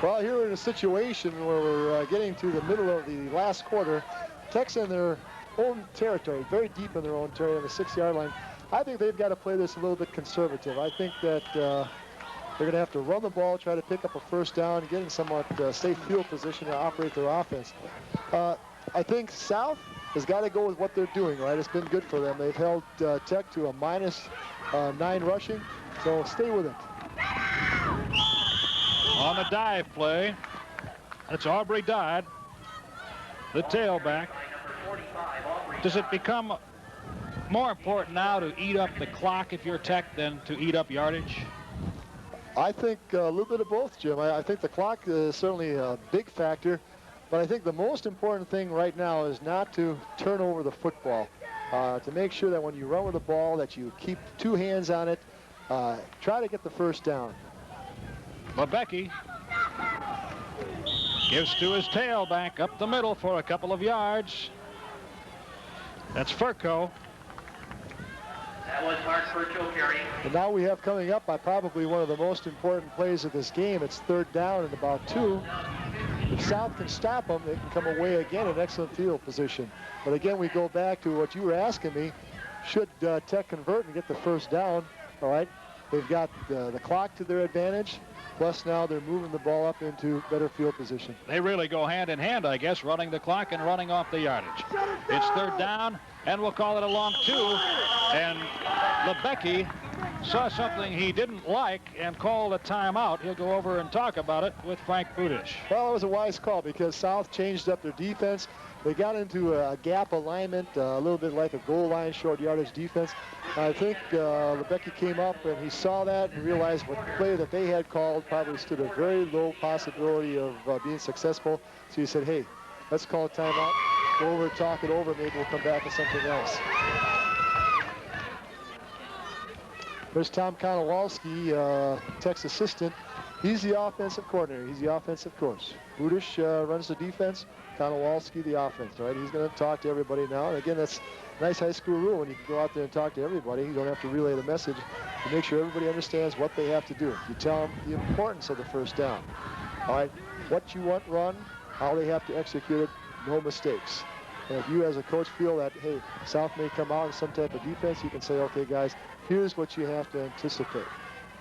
Well, here we're in a situation where we're getting to the middle of the last quarter. Tech's in their own territory, very deep in their own territory on the 6-yard line. I think they've got to play this a little bit conservative. I think that they're going to have to run the ball, try to pick up a 1st down, get in somewhat safe field position to operate their offense. I think South has got to go with what they're doing, right? It's been good for them. They've held Tech to a -9 rushing, so stay with it. On the dive play, that's Aubrey Dodd, the tailback. Does it become more important now to eat up the clock if you're Tech than to eat up yardage? I think a little bit of both, Jim. I think the clock is certainly a big factor, but I think the most important thing right now is not to turn over the football, to make sure that when you run with the ball that you keep 2 hands on it, try to get the 1st down. Lebecky gives to his tailback up the middle for a couple of yards. That's Furco. That was Mark Furco carrying. And now we have coming up probably one of the most important plays of this game. It's 3rd down and about 2. If South can stop them, they can come away again in excellent field position. But again, we go back to what you were asking me. Should Tech convert and get the 1st down? All right. They've got the clock to their advantage. Plus now they're moving the ball up into better field position. They really go hand in hand, I guess, running the clock and running off the yardage. It's 3rd down, and we'll call it a long 2. And Lebecky saw something he didn't like and called a timeout. He'll go over and talk about it with Frank Budish. Well, it was a wise call because South changed up their defense. They got into a gap alignment, a little bit like a goal line short yardage defense. I think Lebecky came up and he saw that and realized what play that they had called probably stood a very low possibility of being successful. So he said, hey, let's call a timeout, go over, talk it over, maybe we'll come back with something else. There's Tom Konowalski, Tech's assistant. He's the offensive coordinator. He's the offensive coach. Budish runs the defense. Konowalski the offense, right? He's going to talk to everybody now. And again, that's a nice high school rule. When you can go out there and talk to everybody, you don't have to relay the message. You make sure everybody understands what they have to do. You tell them the importance of the first down. All right, what you want run, how they have to execute it, no mistakes. And if you as a coach feel that, hey, South may come out in some type of defense, you can say, okay, guys, here's what you have to anticipate.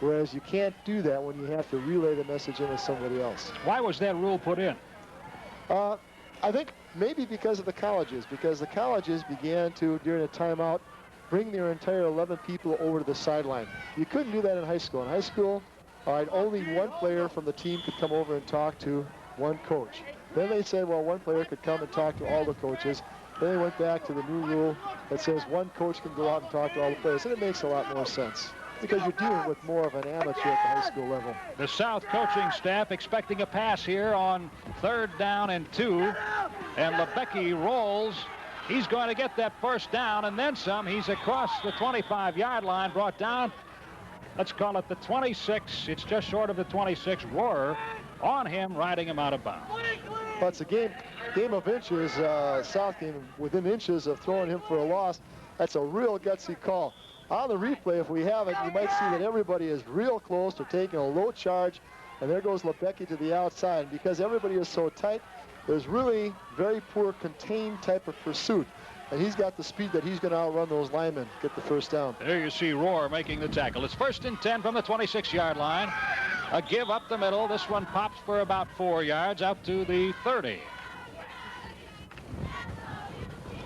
Whereas you can't do that when you have to relay the message into somebody else. Why was that rule put in? I think maybe because of the colleges, because the colleges began to, during a timeout, bring their entire 11 people over to the sideline. You couldn't do that in high school. In high school, all right, only one player from the team could come over and talk to one coach. Then they said, well, one player could come and talk to all the coaches. Then they went back to the new rule that says one coach can go out and talk to all the players. And it makes a lot more sense because you're dealing with more of an amateur at the high school level. The South coaching staff expecting a pass here on 3rd down and 2. And Lebecki rolls. He's going to get that first down and then some. He's across the 25-yard line, brought down. Let's call it the 26. It's just short of the 26. Rohrer on him, riding him out of bounds. But it's a game of inches. South came within inches of throwing him for a loss. That's a real gutsy call. On the replay, if we have it, you might see that everybody is real close to taking a low charge, and there goes Lebecki to the outside. Because everybody is so tight, there's really very poor contained type of pursuit. And he's got the speed that he's going to outrun those linemen, get the first down. There you see Rohrer making the tackle. It's 1st and 10 from the 26-yard line. A give up the middle. This one pops for about 4 yards out to the 30.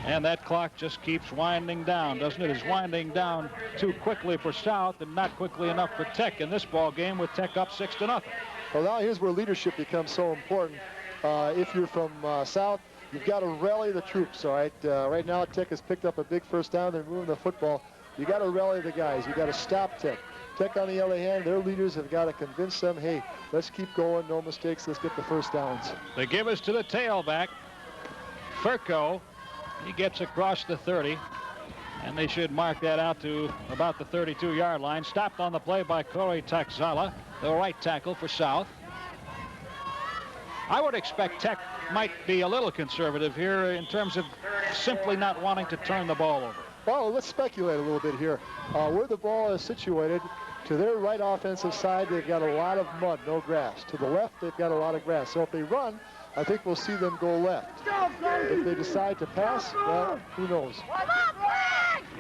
And that clock just keeps winding down, doesn't it? It's winding down too quickly for South and not quickly enough for Tech in this ball game, with Tech up 6-0. Well, now here's where leadership becomes so important. If you're from South, you've got to rally the troops, all right? Right now, Tech has picked up a big first down. They're moving the football. You got to rally the guys. You got to stop Tech. Tech, on the other hand, their leaders have got to convince them, hey, let's keep going, no mistakes, let's get the first downs. They give us to the tailback, Furco. He gets across the 30, and they should mark that out to about the 32-yard line. Stopped on the play by Corey Taxala, the right tackle for South. I would expect Tech might be a little conservative here in terms of simply not wanting to turn the ball over. Well, let's speculate a little bit here. Where the ball is situated, to their right offensive side, they've got a lot of mud, no grass. To the left, they've got a lot of grass. So if they run, I think we'll see them go left. If they decide to pass, well, who knows?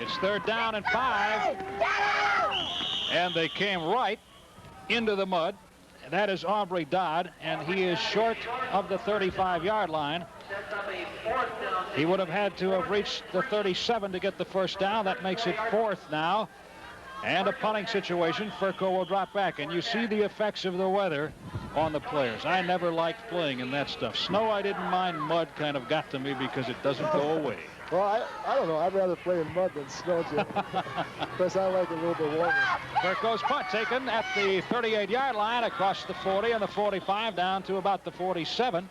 It's 3rd down and 5. And they came right into the mud. And that is Aubrey Dodd, and he is short of the 35-yard line. He would have had to have reached the 37 to get the first down. That makes it 4th now. And a punting situation. Furco will drop back. And you see the effects of the weather on the players. I never liked playing in that stuff. Snow I didn't mind. Mud kind of got to me because it doesn't go away. Well, I don't know. I'd rather play in mud than snow, Jim. Because I like it a little bit warmer. Furco's punt taken at the 38-yard line, across the 40 and the 45 down to about the 47.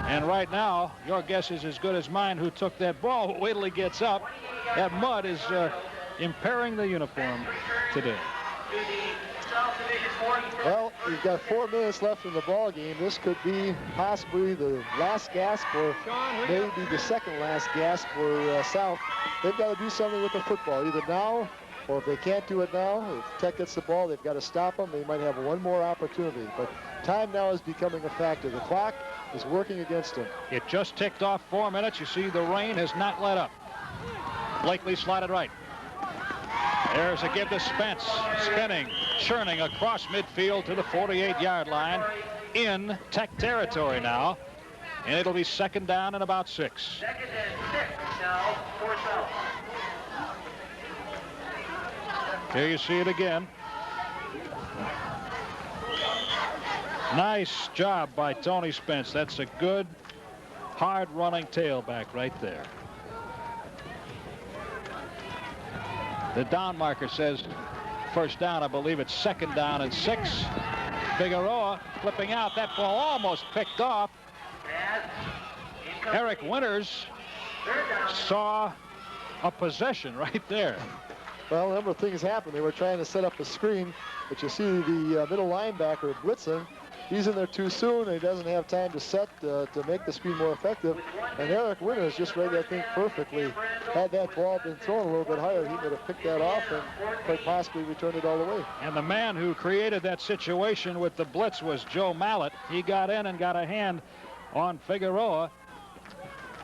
And right now, your guess is as good as mine who took that ball. Wait till he gets up. That mud is impairing the uniform today. Well, we've got 4 minutes left in the ball game. This could be possibly the last gasp, or maybe the second last gasp for South. They've got to do something with the football, either now, or if they can't do it now, if Tech gets the ball, they've got to stop them. They might have one more opportunity. But time now is becoming a factor. The clock is working against them. It just ticked off 4 minutes. You see the rain has not let up. Blakely slotted right. There's a give to Spence, spinning, churning across midfield to the 48-yard line in Tech territory now. And it'll be 2nd down and about 6. 2nd and 6 now for South. Here you see it again. Nice job by Tony Spence. That's a good, hard-running tailback right there. The down marker says first down. I believe it's 2nd down and 6. Figueroa flipping out. That ball almost picked off. Eric Winters saw a possession right there. Well, a number of things happened. They were trying to set up a screen, but you see the middle linebacker blitzing. He's in there too soon, and he doesn't have time to set to make the screen more effective. And Eric Winters just read that thing perfectly. Had that ball been thrown a little bit higher, he would have picked that off and quite possibly returned it all the way. And the man who created that situation with the blitz was Joe Mallett. He got in and got a hand on Figueroa.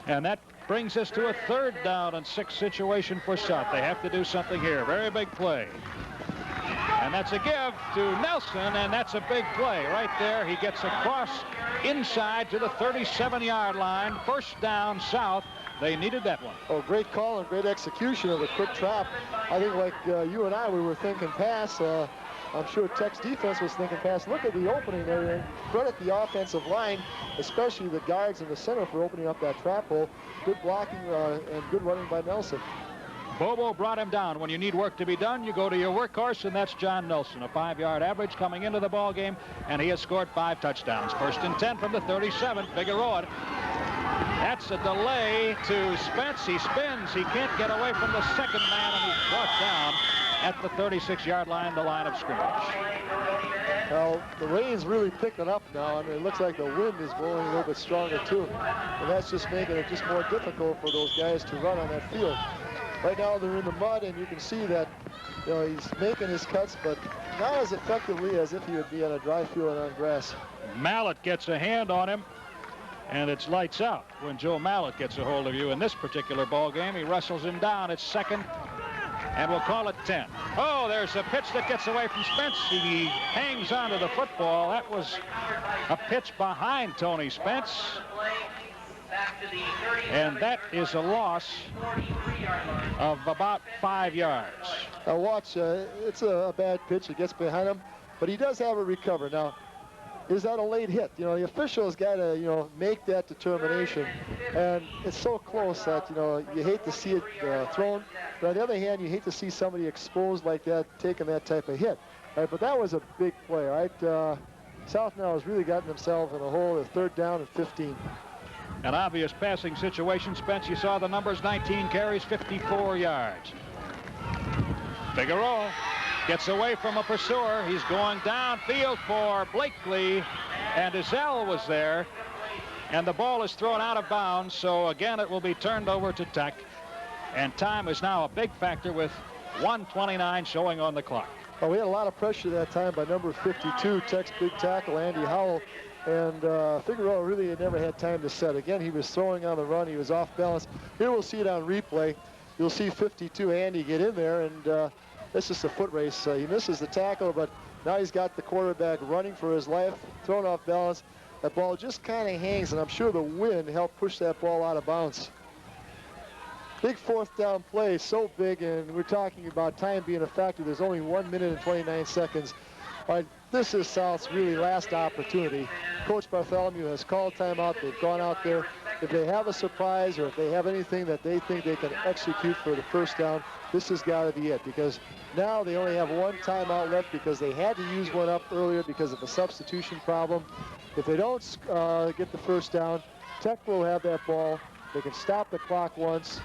And that brings us to a 3rd down and 6 situation for South. They have to do something here. Very big play. And that's a give to Nelson, and that's a big play right there. He gets across inside to the 37-yard line. 1st down, South. They needed that one. Oh, great call and great execution of the quick trap. I think like you and I, we were thinking pass. I'm sure Tech's defense was thinking pass. Look at the opening there, and credit the offensive line, especially the guards in the center, for opening up that trap hole. Good blocking and good running by Nelson. Bobo brought him down. When you need work to be done, you go to your workhorse, and that's John Nelson. A 5-yard average coming into the ball game, and he has scored 5 touchdowns. 1st and 10 from the 37. Figueroa. That's a delay to Spence. He spins. He can't get away from the 2nd man, and he's brought down at the 36-yard line, the line of scrimmage. Well, the rain's really picking up now, and it looks like the wind is blowing a little bit stronger too. And that's just making it just more difficult for those guys to run on that field. Right now they're in the mud, and you can see that he's making his cuts, but not as effectively as if he would be on a dry field and on grass. Mallett gets a hand on him, and it's lights out when Joe Mallett gets a hold of you in this particular ball game. He wrestles him down. It's 2nd, and we'll call it 10. Oh, there's a pitch that gets away from Spence. He hangs onto the football. That was a pitch behind Tony Spence. And that is a loss of about 5 yards. Now watch, it's a bad pitch. It gets behind him, but he does have a recover. Now, is that a late hit? The official's got to, make that determination. And it's so close that, you hate to see it thrown. But on the other hand, you hate to see somebody exposed like that, taking that type of hit. All right, but that was a big play, all right? South now has really gotten themselves in a hole. They're 3rd down and 15. An obvious passing situation. Spence, you saw the numbers, 19 carries, 54 yards. Figueroa gets away from a pursuer. He's going downfield for Blakely, and Izell was there. And the ball is thrown out of bounds, so again it will be turned over to Tech. And time is now a big factor with 1:29 showing on the clock. Well, we had a lot of pressure that time by number 52, Tech's big tackle, Andy Howell. And Figueroa really had never had time to set. Again, he was throwing on the run. He was off balance. Here we'll see it on replay. You'll see 52 Andy get in there, and it's just a foot race. He misses the tackle, but now he's got the quarterback running for his life, thrown off balance. That ball just kind of hangs, and I'm sure the wind helped push that ball out of bounds. Big 4th down play, so big, and we're talking about time being a factor. There's only 1 minute and 29 seconds. All right, this is South's really last opportunity. Coach Bartholomew has called timeout. They've gone out there. If they have a surprise or if they have anything that they think they can execute for the 1st down, this has got to be it, because now they only have 1 timeout left because they had to use one up earlier because of a substitution problem. If they don't get the 1st down, Tech will have that ball. They can stop the clock once.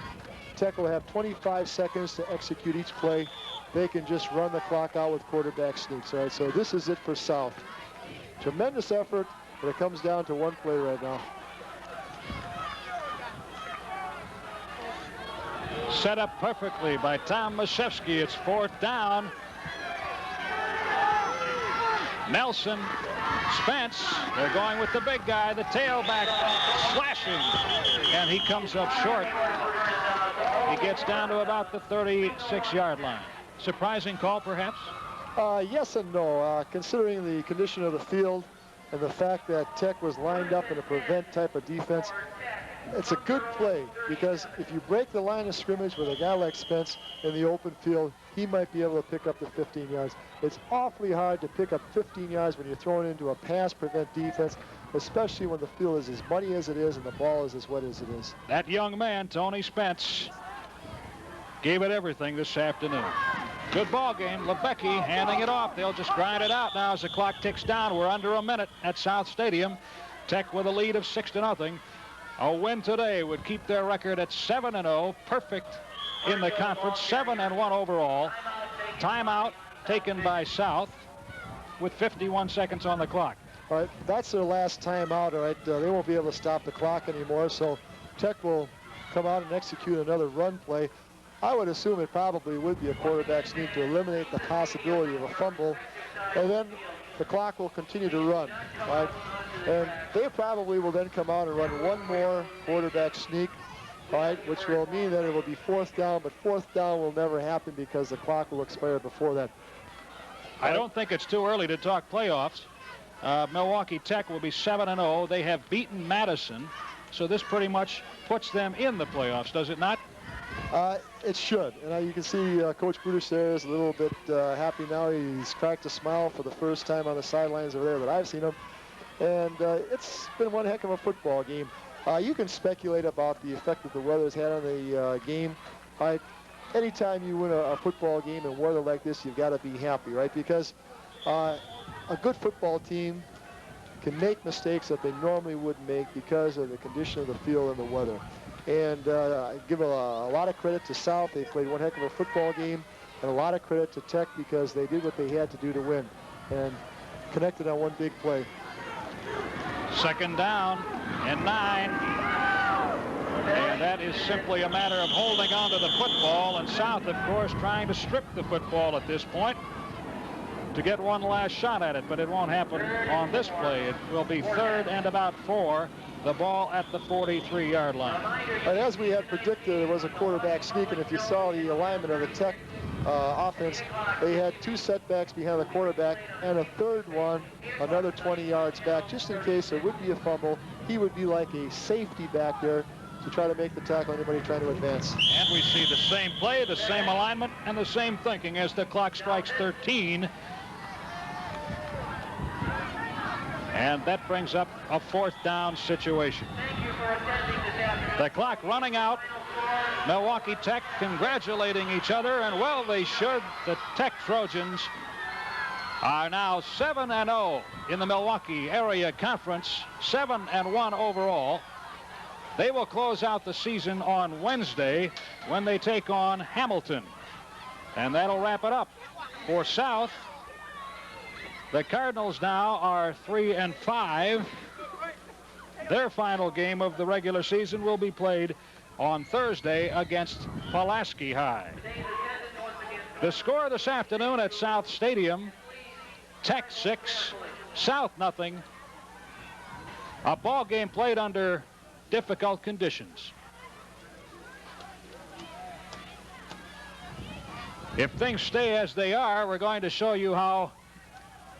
Tech will have 25 seconds to execute each play. They can just run the clock out with quarterback sneaks. All right, so this is it for South. Tremendous effort, but it comes down to 1 play right now. Set up perfectly by Tom Mashevsky. It's 4th down. Nelson, Spence, they're going with the big guy, the tailback, slashing, and he comes up short. He gets down to about the 36-yard line. Surprising call, perhaps? Yes and no. Considering the condition of the field and the fact that Tech was lined up in a prevent type of defense, it's a good play, because if you break the line of scrimmage with a guy like Spence in the open field, he might be able to pick up the 15 yards. It's awfully hard to pick up 15 yards when you're thrown into a pass prevent defense, especially when the field is as muddy as it is and the ball is as wet as it is. That young man, Tony Spence, gave it everything this afternoon. Good ball game. Lebecky handing it off. They'll just grind it out now as the clock ticks down. We're under a minute at South Stadium. Tech with a lead of 6-0. A win today would keep their record at 7-0, perfect in the conference, 7-1 overall. Timeout taken by South with 51 seconds on the clock. All right, that's their last timeout. All right, they won't be able to stop the clock anymore, so Tech will come out and execute another run play. I would assume it probably would be a quarterback sneak to eliminate the possibility of a fumble, and then the clock will continue to run, right? And they probably will then come out and run one more quarterback sneak, right, which will mean that it will be 4th down, but 4th down will never happen because the clock will expire before that. I don't think it's too early to talk playoffs. Milwaukee Tech will be 7-0. They have beaten Madison, so this pretty much puts them in the playoffs, does it not? It should, and you can see Coach Brutus there is a little bit happy now. He's cracked a smile for the first time on the sidelines over there that I've seen him, and it's been one heck of a football game. You can speculate about the effect that the weather's had on the game. Right? Anytime you win a football game in weather like this, you've got to be happy, right? Because a good football team can make mistakes that they normally wouldn't make because of the condition of the field and the weather. And I give a lot of credit to South. They played one heck of a football game, and a lot of credit to Tech because they did what they had to do to win and connected on one big play. 2nd down and 9. And that is simply a matter of holding on to the football, and South, of course, trying to strip the football at this point to get one last shot at it, but it won't happen on this play. It will be 3rd and about 4, the ball at the 43-yard line. And as we had predicted, it was a quarterback sneak, and if you saw the alignment of the Tech offense, they had 2 setbacks behind the quarterback and a 3rd one, another 20 yards back, just in case there would be a fumble. He would be like a safety back there to try to make the tackle anybody trying to advance. And we see the same play, the same alignment, and the same thinking as the clock strikes 13. And that brings up a 4th down situation. The clock running out. Milwaukee Tech congratulating each other, and well, they should. The Tech Trojans are now 7-0 in the Milwaukee Area Conference, 7-1 overall. They will close out the season on Wednesday when they take on Hamilton. And that'll wrap it up. For South, the Cardinals now are 3-5. Their final game of the regular season will be played on Thursday against Pulaski High. The score this afternoon at South Stadium, Tech 6, South nothing. A ball game played under difficult conditions. If things stay as they are, we're going to show you how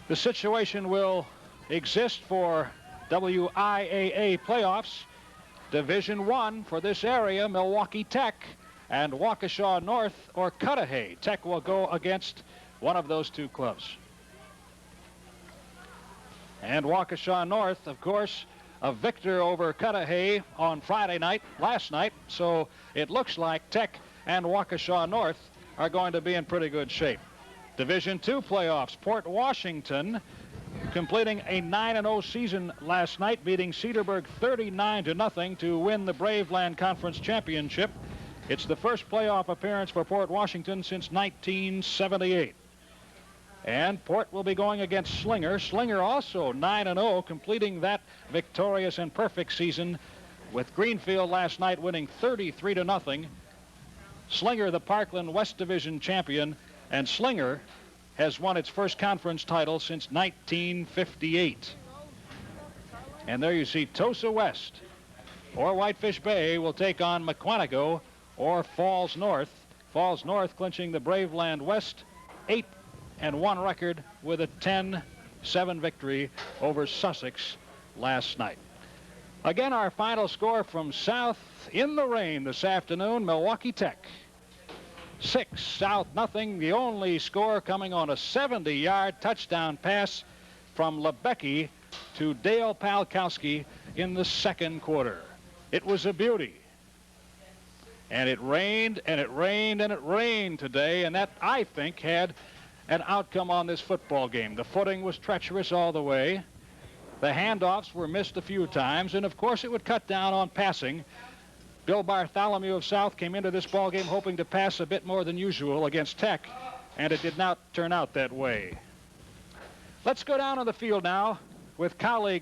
the situation will exist for WIAA playoffs. Division 1 for this area, Milwaukee Tech and Waukesha North or Cudahy. Tech will go against one of those 2 clubs. And Waukesha North, of course, a victor over Cudahy on Friday night, last night. So it looks like Tech and Waukesha North are going to be in pretty good shape. Division 2 playoffs, Port Washington completing a 9-0 season last night, beating Cedarburg 39-0 to win the Braveland Conference Championship. It's the first playoff appearance for Port Washington since 1978. And Port will be going against Slinger. Slinger also 9-0, completing that victorious and perfect season with Greenfield last night winning 33-0. Slinger, the Parkland West Division champion, and Slinger has won its first conference title since 1958. And there you see Tosa West or Whitefish Bay will take on McQuantico or Falls North. Falls North clinching the Braveland West 8-1 record with a 10-7 victory over Sussex last night. Again, our final score from South in the rain this afternoon, Milwaukee Tech 6, South nothing. The only score coming on a 70-yard touchdown pass from Lebecki to Dale Palkowski in the 2nd quarter. It was a beauty. And it rained and it rained and it rained today, and that, I think, had an outcome on this football game. The footing was treacherous all the way. The handoffs were missed a few times, and of course it would cut down on passing Bill Bartholomew of South came into this ball game hoping to pass a bit more than usual against Tech, and it did not turn out that way. Let's go down on the field now with colleague